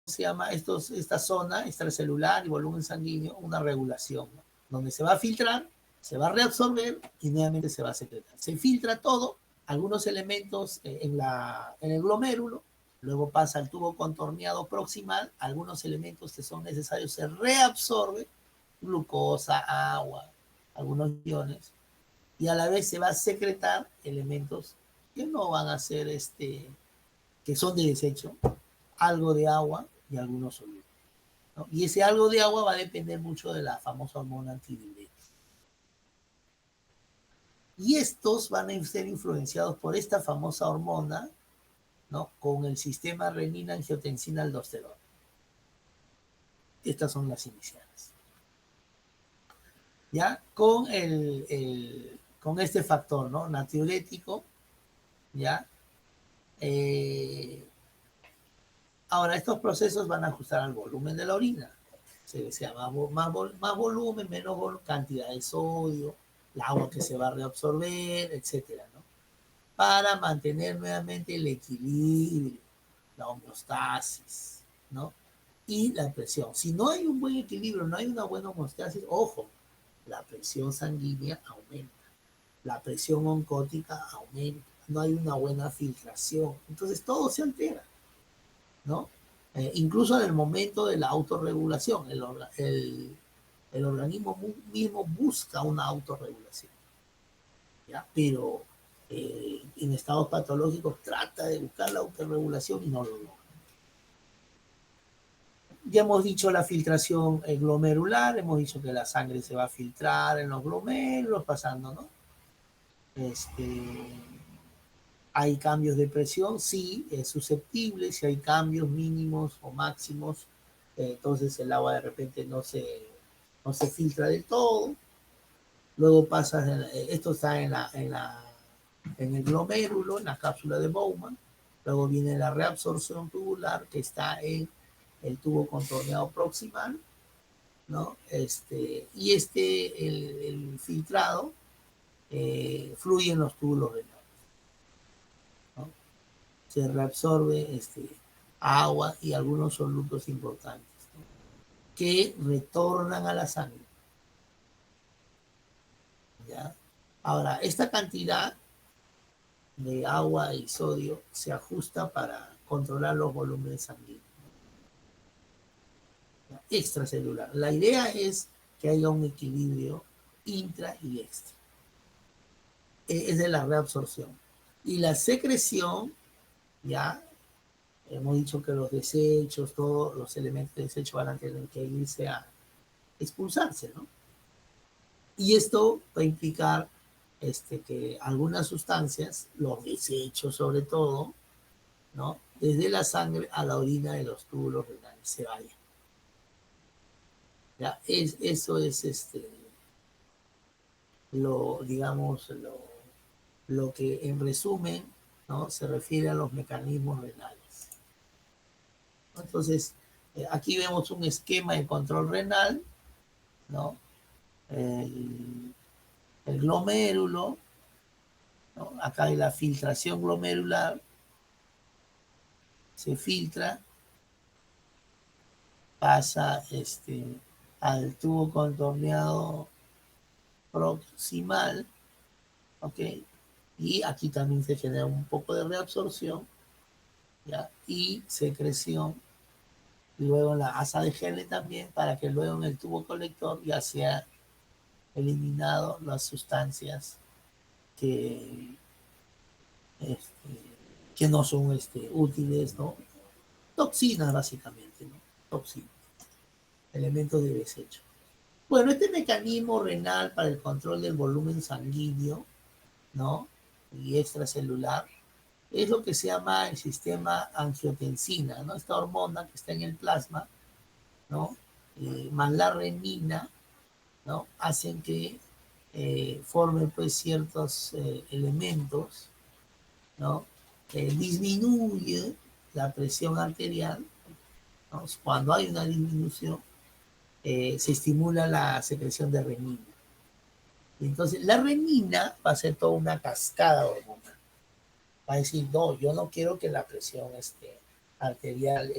se llama? Esta zona extracelular y volumen sanguíneo, una regulación, ¿no? Donde se va a filtrar, se va a reabsorber y nuevamente se va a secretar. Se filtra todo, algunos elementos en el glomérulo, luego pasa al tubo contorneado proximal, algunos elementos que son necesarios se reabsorben, glucosa, agua, algunos iones, y a la vez se va a secretar elementos que no van a ser, que son de desecho, algo de agua y algunos sólidos, ¿no? Y ese algo de agua va a depender mucho de la famosa hormona antidiurética. Y estos van a ser influenciados por esta famosa hormona, ¿no? Con el sistema renina-angiotensina-aldosterona. Estas son las iniciales. ¿Ya? Con este factor, ¿no? Natriurético, ¿ya? Ahora, estos procesos van a ajustar al volumen de la orina. Se desea más volumen, menos cantidad de sodio, el agua que se va a reabsorber, etcétera, ¿no? Para mantener nuevamente el equilibrio, la homeostasis, ¿no? Y la presión. Si no hay un buen equilibrio, no hay una buena homeostasis, ojo, la presión sanguínea aumenta, la presión oncótica aumenta, no hay una buena filtración, entonces todo se altera, ¿no? Incluso en el momento de la autorregulación, el organismo mismo busca una autorregulación, ¿ya? Pero en estados patológicos trata de buscar la autorregulación y no lo logra. Ya hemos dicho la filtración glomerular, hemos dicho que la sangre se va a filtrar en los glomérulos, pasando, ¿no? ¿Hay cambios de presión? Sí, es susceptible. Si hay cambios mínimos o máximos, entonces el agua de repente no se filtra del todo. Luego pasa, esto está en la en el glomérulo, en la cápsula de Bowman. Luego viene la reabsorción tubular, que está en el tubo contorneado proximal, ¿no? Y el filtrado, fluye en los túbulos renales, ¿no? Se reabsorbe agua y algunos solutos importantes, ¿no? Que retornan a la sangre, ¿ya? Ahora, esta cantidad de agua y sodio se ajusta para controlar los volúmenes sanguíneos, ¿ya? Extracelular. La idea es que haya un equilibrio intra y extra. Es de la reabsorción. Y la secreción, ya hemos dicho que los desechos, todos los elementos de desecho van a tener que irse a expulsarse, ¿no? Y esto va a implicar que algunas sustancias, los desechos sobre todo, ¿no? Desde la sangre a la orina de los túbulos renales se vayan. ¿Ya? Eso es digamos, lo que en resumen, ¿no? Se refiere a los mecanismos renales. Entonces, aquí vemos un esquema de control renal, ¿no? El glomérulo, ¿no? Acá hay la filtración glomerular, se filtra, pasa al tubo contorneado proximal, ¿ok? Y aquí también se genera un poco de reabsorción, ¿ya? Y secreción, y luego la asa de Henle también, para que luego en el tubo colector ya sea eliminado las sustancias que, este, que no son útiles, ¿no? Toxinas básicamente, ¿no? Toxinas, elementos de desecho. Bueno, este mecanismo renal para el control del volumen sanguíneo, ¿no? Y extracelular, es lo que se llama el sistema angiotensina, ¿no? Esta hormona que está en el plasma, ¿no? Más la renina, ¿no? Hacen que formen pues ciertos elementos, ¿no? Disminuye la presión arterial, ¿no? Cuando hay una disminución, se estimula la secreción de renina. Y entonces la renina va a ser toda una cascada hormonal. Va a decir, no, yo no quiero que la presión arterial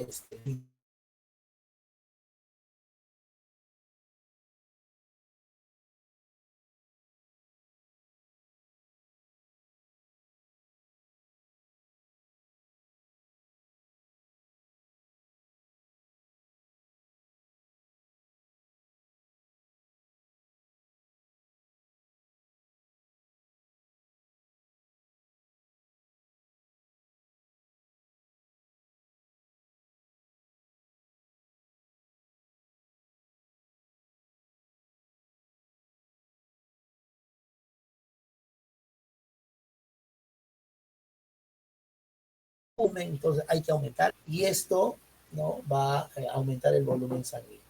entonces hay que aumentar y esto, ¿no? Va a aumentar el volumen sanguíneo.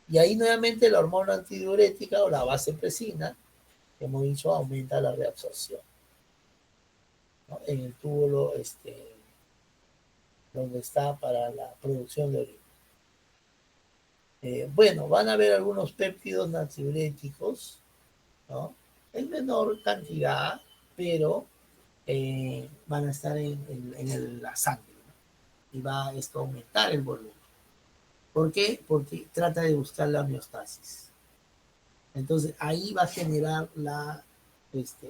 Y ahí nuevamente la hormona antidiurética o la vasopresina, que hemos dicho, aumenta la reabsorción, ¿no? En el túbulo donde está para la producción de orina. Bueno, van a haber algunos péptidos natriuréticos, ¿no? En menor cantidad, pero van a estar en la sangre, ¿no? Y va esto a aumentar el volumen. ¿Por qué? Porque trata de buscar la homeostasis. Entonces ahí va a generar la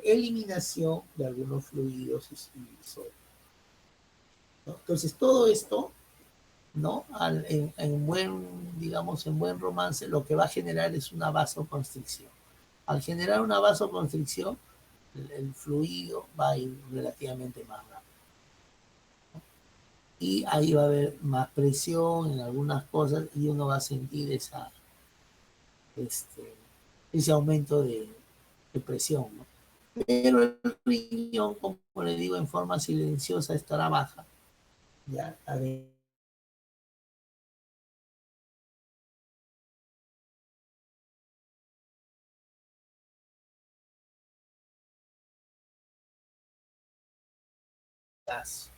eliminación de algunos fluidos y sodio, ¿no? Entonces todo esto, ¿no? Digamos, en buen romance, lo que va a generar es una vasoconstricción. Al generar una vasoconstricción, el fluido va a ir relativamente más rápido. Y ahí va a haber más presión en algunas cosas y uno va a sentir ese aumento de presión, ¿no? Pero el riñón, como le digo, en forma silenciosa estará baja, ¿ya? potasio,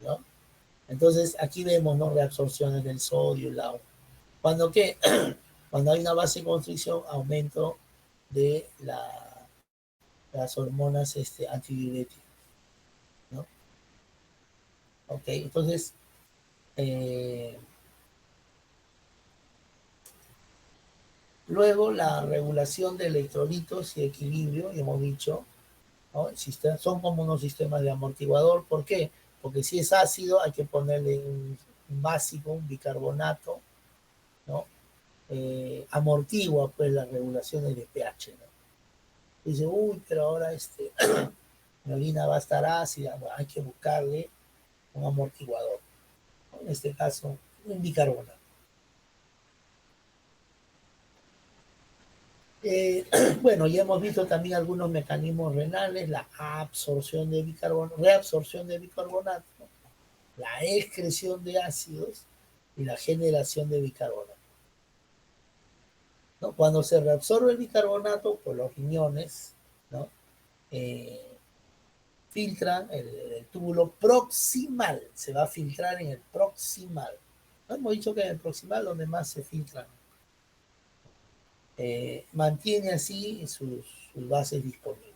¿no? Entonces, aquí vemos, ¿no?, reabsorciones del sodio, el agua. ¿Cuando qué? Cuando hay una vasoconstricción, aumento de las hormonas antidiuréticas, ¿no? Ok, entonces, eh, luego la regulación de electrolitos y equilibrio, y hemos dicho, ¿no? Son como unos sistemas de amortiguador. ¿Por qué? Porque si es ácido hay que ponerle un básico, un bicarbonato, ¿no? Amortigua pues las regulaciones de pH, ¿no? Dice, uy, pero ahora mi orina va a estar ácida. Bueno, hay que buscarle un amortiguador, ¿no? En este caso, un bicarbonato. Bueno, ya hemos visto también algunos mecanismos renales, la absorción de bicarbonato, reabsorción de bicarbonato, ¿no?, la excreción de ácidos y la generación de bicarbonato, ¿no? Cuando se reabsorbe el bicarbonato por los riñones, ¿no?, eh, filtran el túbulo proximal, se va a filtrar en el proximal. ¿No? Hemos dicho que en el proximal donde más se filtran. Mantiene así sus bases disponibles.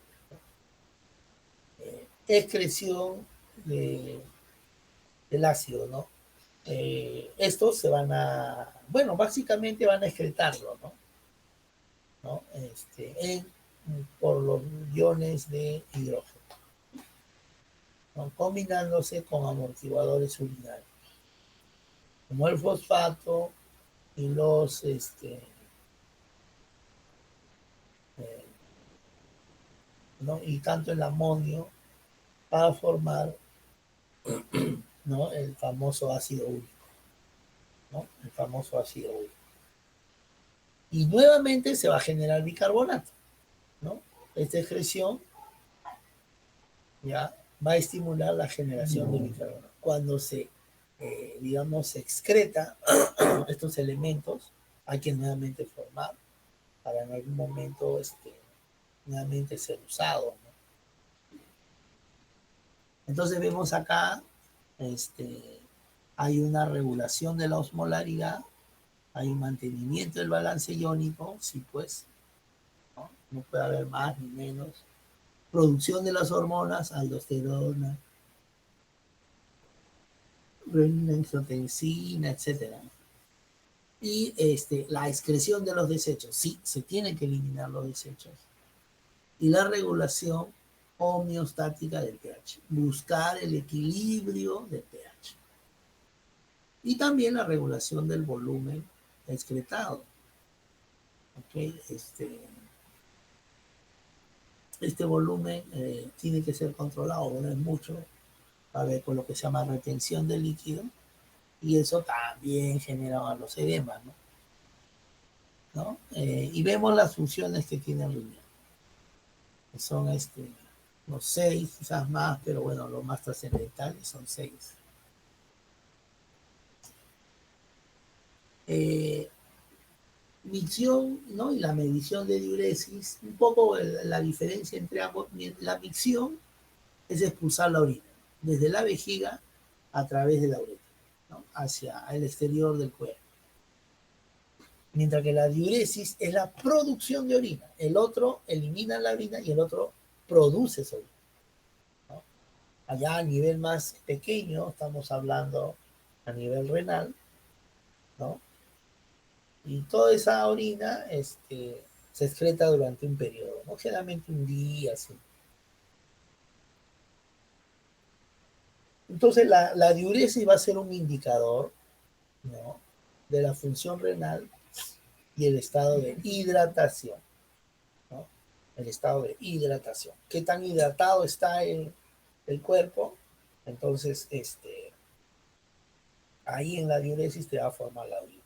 Excreción del ácido, ¿no? Estos se van a, bueno, básicamente van a excretarlo, ¿no? ¿No? Por los iones de hidrógeno, ¿no?, combinándose con amortiguadores urinarios, como el fosfato y ¿no?, y tanto el amonio para formar, ¿no?, el famoso ácido úrico, ¿no? El famoso ácido úrico. Y nuevamente se va a generar bicarbonato, ¿no? Esta excreción ya va a estimular la generación de bicarbonato. Cuando digamos, se excreta estos elementos, hay que nuevamente formar para en algún momento nuevamente ser usado, ¿no? Entonces vemos acá, hay una regulación de la osmolaridad, hay un mantenimiento del balance iónico, sí pues, ¿no? No puede haber más ni menos. Producción de las hormonas, aldosterona, renina, angiotensina, etcétera. Y la excreción de los desechos, sí, se tienen que eliminar los desechos. Y la regulación homeostática del pH, buscar el equilibrio del pH. Y también la regulación del volumen excretado. ¿Okay? Este volumen tiene que ser controlado, no es mucho, a ver, con lo que se llama retención de líquido, y eso también genera los edemas, ¿no? ¿No? Y vemos las funciones que tiene el riñón, que son los 6, quizás más, pero bueno, los más trascendentales son 6. Micción, ¿no?, y la medición de diuresis, un poco la diferencia entre ambos. La micción es expulsar la orina desde la vejiga a través de la uretra, ¿no?, hacia el exterior del cuerpo. Mientras que la diuresis es la producción de orina. El otro elimina la orina y el otro produce esa orina, ¿no? Allá a nivel más pequeño, estamos hablando a nivel renal, ¿no? Y toda esa orina se excreta durante un periodo, ¿no? Generalmente un día, así. Entonces la diuresis va a ser un indicador, ¿no?, de la función renal y el estado de hidratación, ¿no? El estado de hidratación. ¿Qué tan hidratado está el cuerpo? Entonces, ahí en la diuresis te va a formar la orina.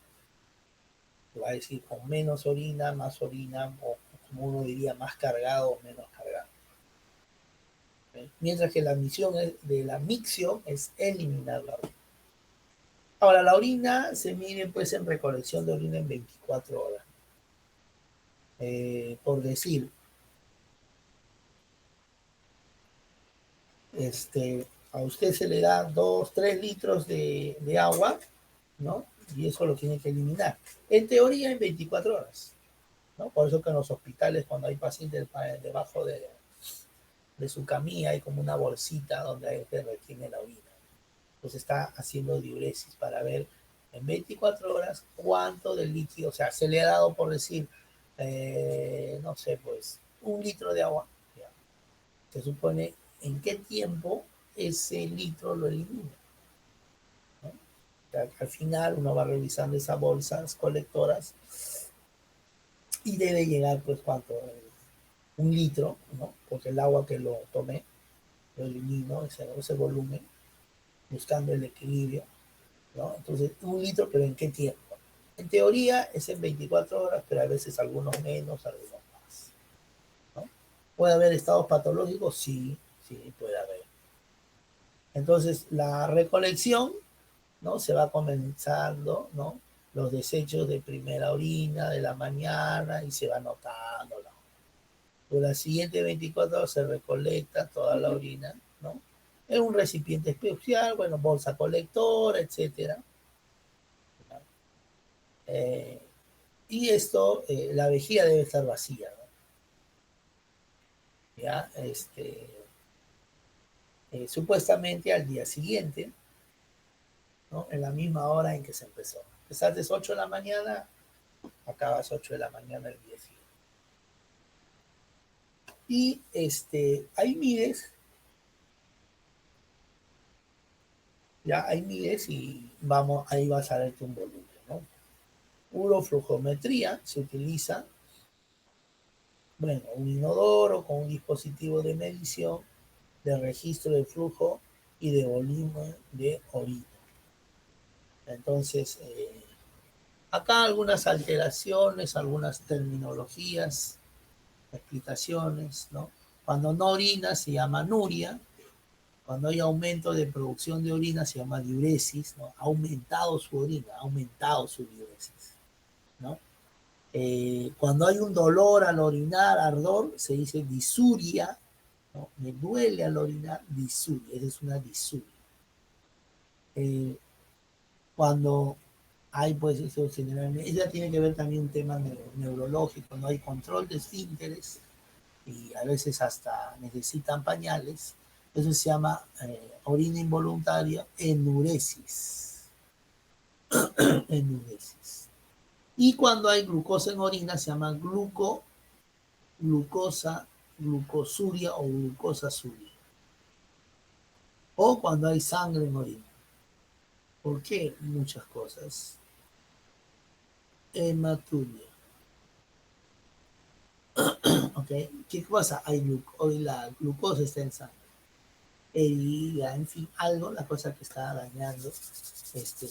Te va a decir con menos orina, más orina, o como uno diría, más cargado o menos cargado. Mientras que la misión de la micción es eliminar la orina. Ahora, la orina se mide pues en recolección de orina en 24 horas. Por decir, a usted se le da 2, 3 litros de agua, ¿no? Y eso lo tiene que eliminar. En teoría, en 24 horas, ¿no? Por eso que en los hospitales, cuando hay pacientes debajo de su camilla, hay como una bolsita donde hay que retiene la orina. Pues está haciendo diuresis para ver en 24 horas cuánto del líquido, o sea, se le ha dado por decir, no sé, pues 1 litro de agua. Ya. Se supone en qué tiempo ese litro lo elimina, ¿no? O sea, al final uno va revisando esas bolsas colectoras y debe llegar, pues, cuánto, 1 litro, ¿no? Porque el agua que lo tomé, lo elimino, ese volumen, buscando el equilibrio, ¿no? Entonces, 1 litro, pero ¿en qué tiempo? En teoría es en 24 horas, pero a veces algunos menos, algunos más, ¿no? ¿Puede haber estados patológicos? Sí, sí, puede haber. Entonces, la recolección, ¿no? Se va comenzando, ¿no? Los desechos de primera orina de la mañana y se va notando. Por las siguientes 24 horas se recolecta toda la orina, ¿no? En un recipiente especial, bueno, bolsa colectora, etcétera. Eh, y esto, la vejiga debe estar vacía, ¿no? Ya, supuestamente al día siguiente, ¿no? En la misma hora en que se empezó. Empezaste 8 de la mañana, acabas 8 de la mañana el día siguiente. Y ahí mides, ya ahí mides y vamos, ahí vas a ver un volumen, ¿no? Uroflujometría se utiliza, bueno, un inodoro con un dispositivo de medición, de registro de flujo y de volumen de orina. Entonces, acá algunas alteraciones, algunas terminologías, explicaciones, ¿no? Cuando no orina se llama anuria, cuando hay aumento de producción de orina se llama diuresis, ¿no? Ha aumentado su orina, ha aumentado su diuresis, ¿no? Cuando hay un dolor al orinar, ardor, se dice disuria, ¿no? Me duele al orinar, disuria, esa es una disuria. Cuando hay, pues, eso generalmente, ella tiene que ver también un tema neurológico, no hay control de esfínteres y a veces hasta necesitan pañales. Eso se llama orina involuntaria, enuresis. Enuresis. Y cuando hay glucosa en orina se llama glucosa, glucosuria o glucosa suria. O cuando hay sangre en orina. ¿Por qué? Muchas cosas. Hematuria. ¿Ok? ¿Qué pasa? Hoy la glucosa está en sangre. Herida, en fin, algo, la cosa que está dañando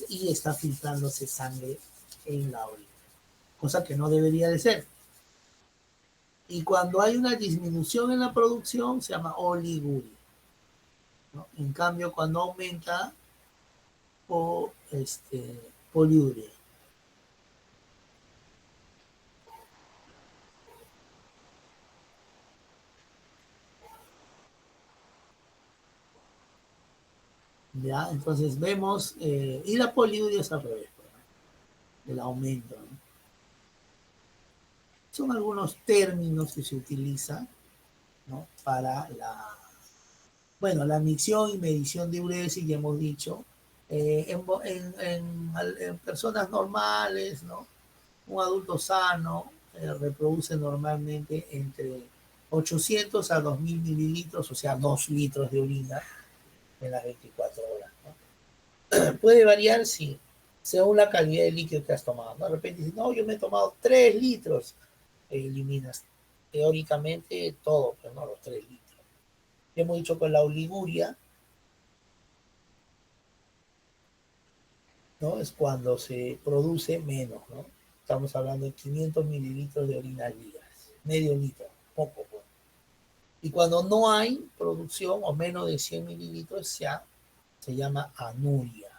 y está filtrándose sangre en la orina. Cosa que no debería de ser. Y cuando hay una disminución en la producción se llama oliguria, ¿no? En cambio, cuando aumenta o poliuria. ¿Ya? Entonces vemos, y la poliuria es al revés, ¿no? El aumento, ¿no? Son algunos términos que se utilizan, ¿no? Para bueno, la micción y medición de uresis, ya hemos dicho, en personas normales, ¿no? Un adulto sano reproduce normalmente entre 800 a 2000 mililitros, o sea, 2 litros de orina en las 24 horas, ¿no? Puede variar, sí, según la calidad de líquido que has tomado, ¿no? De repente dices, no, yo me he tomado 3 litros, eliminas teóricamente todo, pero no los 3 litros. Hemos dicho con la oliguria, ¿no? Es cuando se produce menos, ¿no? Estamos hablando de 500 mililitros de orina al día, medio litro, poco, pues. Y cuando no hay producción o menos de 100 mililitros, ya se llama anuria.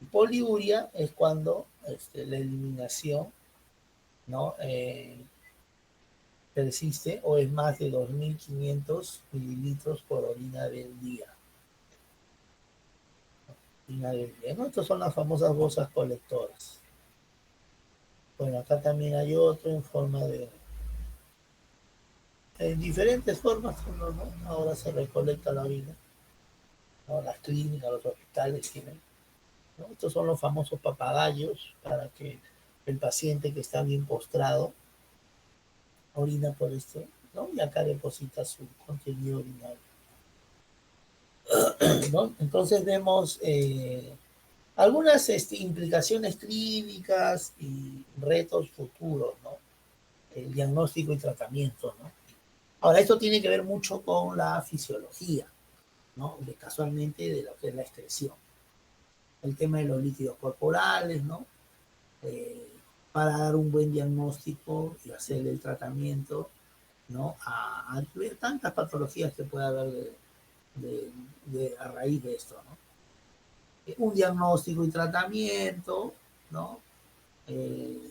Y poliuria es cuando la eliminación, ¿no? persiste o es más de 2.500 mililitros por orina del día. Orina del día, ¿no? Estas son las famosas bolsas colectoras. Bueno, acá también hay otro en forma de... En diferentes formas, ¿no? Ahora se recolecta la orina, ¿no? Las clínicas, los hospitales tienen, ¿no? Estos son los famosos papagayos para que el paciente que está bien postrado orina por esto, ¿no? Y acá deposita su contenido urinario, ¿no? Entonces vemos algunas implicaciones clínicas y retos futuros, ¿no? El diagnóstico y tratamiento, ¿no? Ahora, esto tiene que ver mucho con la fisiología, ¿no? Casualmente de lo que es la excreción. El tema de los líquidos corporales, ¿no? Eh, para dar un buen diagnóstico y hacer el tratamiento, ¿no? A tantas patologías que puede haber a raíz de esto, ¿no? Un diagnóstico y tratamiento, ¿no? Eh,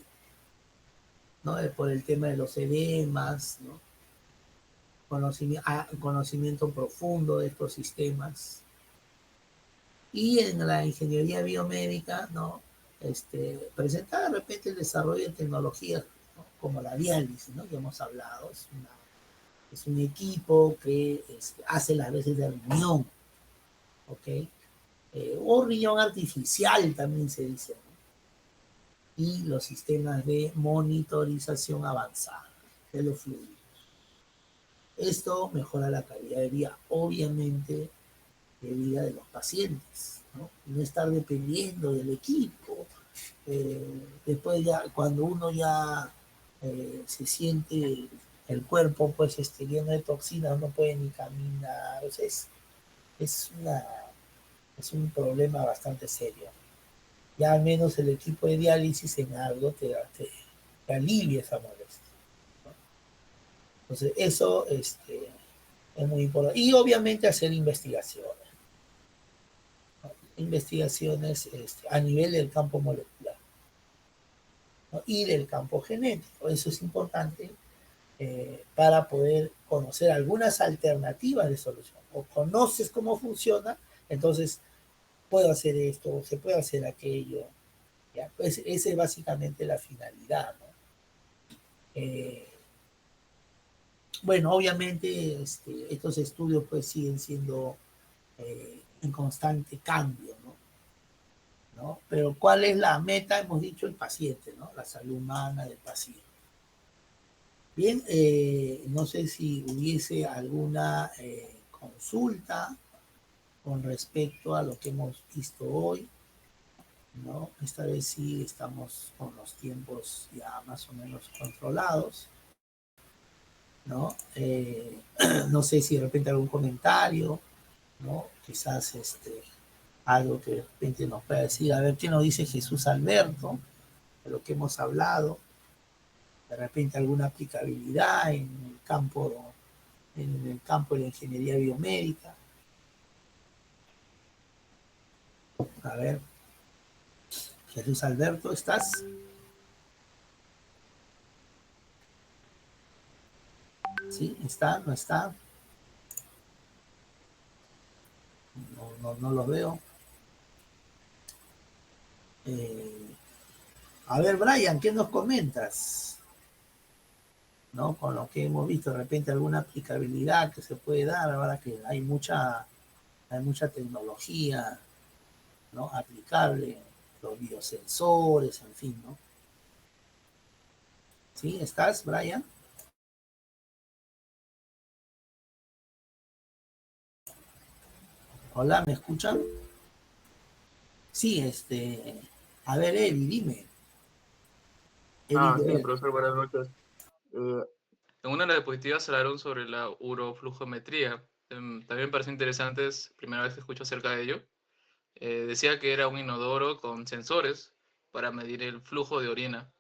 ¿No? Por el tema de los edemas, ¿no? Conocimiento profundo de estos sistemas. Y en la ingeniería biomédica, ¿no? Presentar de repente el desarrollo de tecnologías, ¿no? Como la diálisis, ¿no? Que hemos hablado, es un equipo que hace las veces de riñón, ¿ok? O riñón artificial también se dice, ¿no? Y los sistemas de monitorización avanzada de los fluidos. Esto mejora la calidad de vida, obviamente, de vida de los pacientes, ¿no? No estar dependiendo del equipo. Después ya, cuando uno ya se siente el cuerpo pues lleno de toxinas, no puede ni caminar, o sea, es, una, es un problema bastante serio. Ya al menos el equipo de diálisis en algo te alivia esa molestia, ¿no? Entonces eso es muy importante. Y obviamente hacer investigaciones, ¿no? Investigaciones a nivel del campo molecular, ¿no? Y del campo genético. Eso es importante para poder conocer algunas alternativas de solución. O conoces cómo funciona, entonces puedo hacer esto, se puede hacer aquello. ¿Ya? Pues esa es básicamente la finalidad, ¿no? Bueno, obviamente estos estudios pues siguen siendo en constante cambio, ¿no? ¿No? Pero ¿cuál es la meta? Hemos dicho el paciente, ¿no? La salud humana del paciente. Bien, no sé si hubiese alguna consulta con respecto a lo que hemos visto hoy, ¿no? Esta vez sí estamos con los tiempos ya más o menos controlados, ¿no? No sé si de repente algún comentario, ¿no? Quizás algo que de repente nos pueda decir, a ver qué nos dice Jesús Alberto, de lo que hemos hablado, de repente alguna aplicabilidad en el campo de la ingeniería biomédica. A ver, Jesús Alberto, ¿estás? ¿Sí? ¿Está? ¿No está? No lo veo. A ver, Brian, ¿qué nos comentas? ¿No? Con lo que hemos visto, de repente alguna aplicabilidad que se puede dar ahora que hay mucha tecnología, ¿no? Aplicable, los biosensores, en fin, ¿no? ¿Sí? ¿Estás, Brian? Hola, ¿me escuchan? Sí, a ver, Eddie, dime. Eddie Sí, Guerrero. profesor, buenas noches. Eh, En una de las diapositivas hablaron sobre la uroflujometría. También me parece interesante, es primera vez que escucho acerca de ello. Decía que era un inodoro con sensores para medir el flujo de orina.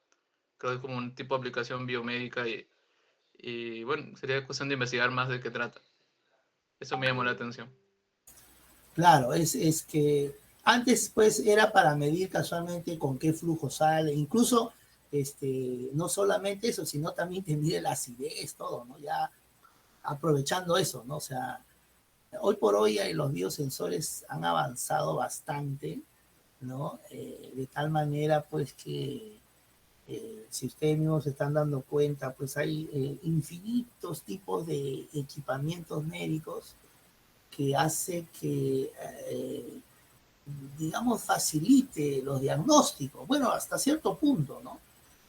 Creo que es como un tipo de aplicación biomédica y bueno, sería cuestión de investigar más de qué trata. Eso me llamó la atención. Claro, es que antes pues era para medir casualmente con qué flujo sale, incluso no solamente eso, sino también te mide la acidez, todo, ¿no? Ya aprovechando eso, ¿no? O sea, hoy por hoy los biosensores han avanzado bastante, ¿no? De tal manera, pues, que si ustedes mismos se están dando cuenta, pues hay infinitos tipos de equipamientos médicos que hace que, digamos, facilite los diagnósticos. Bueno, hasta cierto punto, ¿no?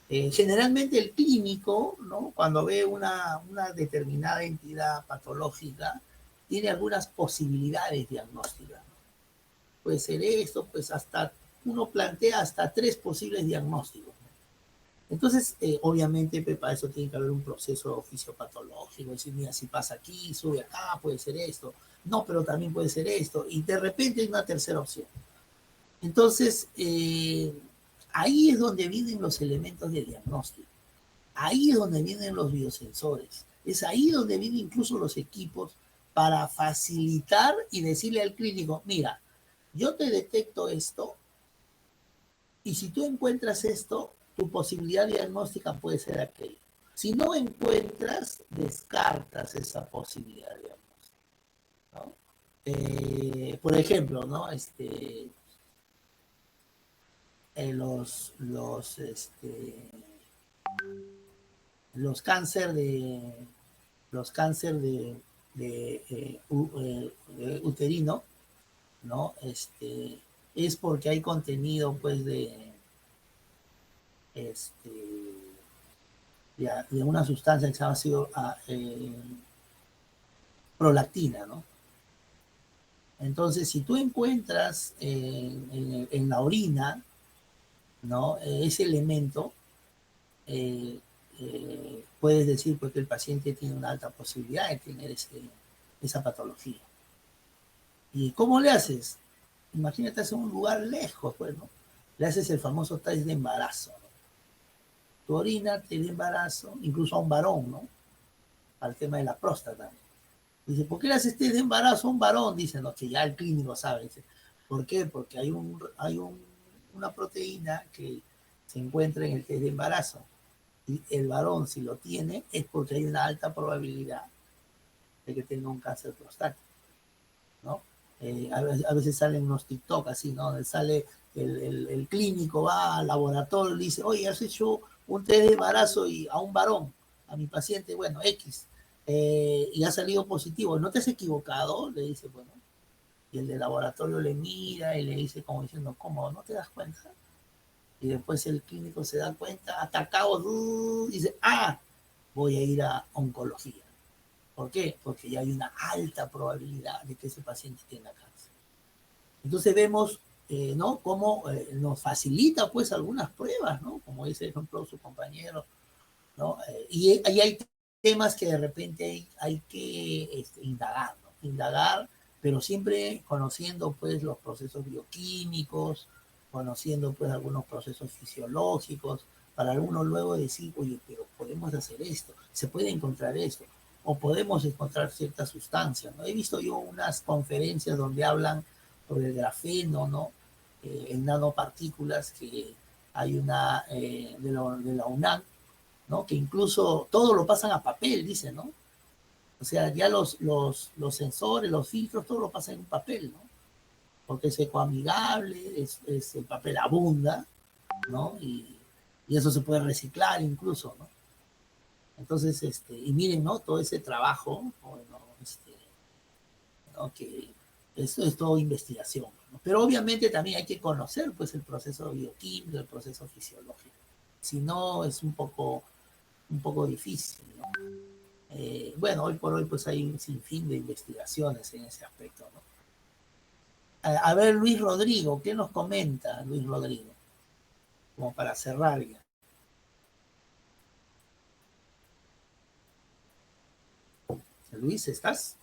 Generalmente el clínico, ¿no? Cuando ve una determinada entidad patológica, tiene algunas posibilidades diagnósticas, ¿no? Puede ser esto, pues hasta uno plantea hasta 3 posibles diagnósticos. Entonces, obviamente, para eso tiene que haber un proceso fisiopatológico, decir, mira, si pasa aquí, sube acá, puede ser esto, no, pero también puede ser esto, y de repente hay una tercera opción. Entonces, ahí es donde vienen los elementos de diagnóstico, ahí es donde vienen los biosensores, es ahí donde vienen incluso los equipos para facilitar y decirle al clínico, mira, yo te detecto esto, y si tú encuentras esto, tu posibilidad diagnóstica puede ser aquella. Si no encuentras, descartas esa posibilidad diagnóstica, ¿no? Por ejemplo, ¿no? Los cáncer de uterino, ¿no? Es porque hay contenido, pues, de una sustancia que se llama sido, prolactina, ¿no? Entonces, si tú encuentras en la orina, ¿no? Ese elemento, puedes decir pues, que el paciente tiene una alta posibilidad de tener esa patología. ¿Y cómo le haces? Imagínate en un lugar lejos, pues, ¿no? Le haces el famoso test de embarazo, ¿no? Tu orina te da embarazo, incluso a un varón, ¿no? Al tema de la próstata. Dice, ¿por qué le haces test de embarazo a un varón? Dice, no, que ya el clínico sabe. Dice, ¿por qué? Porque hay una proteína que se encuentra en el test de embarazo. Y el varón, si lo tiene, es porque hay una alta probabilidad de que tenga un cáncer prostático, ¿no? A veces salen unos TikTok así, ¿no? Donde sale el clínico, va al laboratorio y dice, oye, has hecho un test de embarazo y a un varón, a mi paciente, bueno, X, y ha salido positivo. ¿No te has equivocado? Le dice, bueno. Y el de laboratorio le mira y le dice como diciendo, ¿cómo? ¿No te das cuenta? Y después el clínico se da cuenta, atacado, dice, voy a ir a oncología. ¿Por qué? Porque ya hay una alta probabilidad de que ese paciente tenga cáncer. Entonces vemos, ¿no? Cómo nos facilita, pues, algunas pruebas, ¿no? Como dice, por ejemplo, su compañero, ¿no? Y hay temas que de repente hay que indagar, ¿no? Indagar, pero siempre conociendo, pues, los procesos bioquímicos, conociendo, pues, algunos procesos fisiológicos, para uno luego decir, oye, pero podemos hacer esto, se puede encontrar esto, o podemos encontrar ciertas sustancias, ¿no? He visto yo unas conferencias donde hablan sobre el grafeno, ¿no? En nanopartículas, que hay una de la UNAM, ¿no? Que incluso todo lo pasan a papel, dicen, ¿no? O sea, ya los sensores, los filtros, todo lo pasan en papel, ¿no? Porque es ecoamigable, el papel abunda, ¿no? Y eso se puede reciclar incluso, ¿no? Entonces, y miren, ¿no? Todo ese trabajo, bueno, ¿no? Que esto es todo investigación, ¿no? Pero obviamente también hay que conocer, pues, el proceso bioquímico, el proceso fisiológico. Si no, es un poco difícil, ¿no? Bueno, hoy por hoy pues hay un sinfín de investigaciones en ese aspecto, ¿no? A ver, Luis Rodrigo, ¿qué nos comenta Luis Rodrigo? Como para cerrar ya. Luis, ¿estás?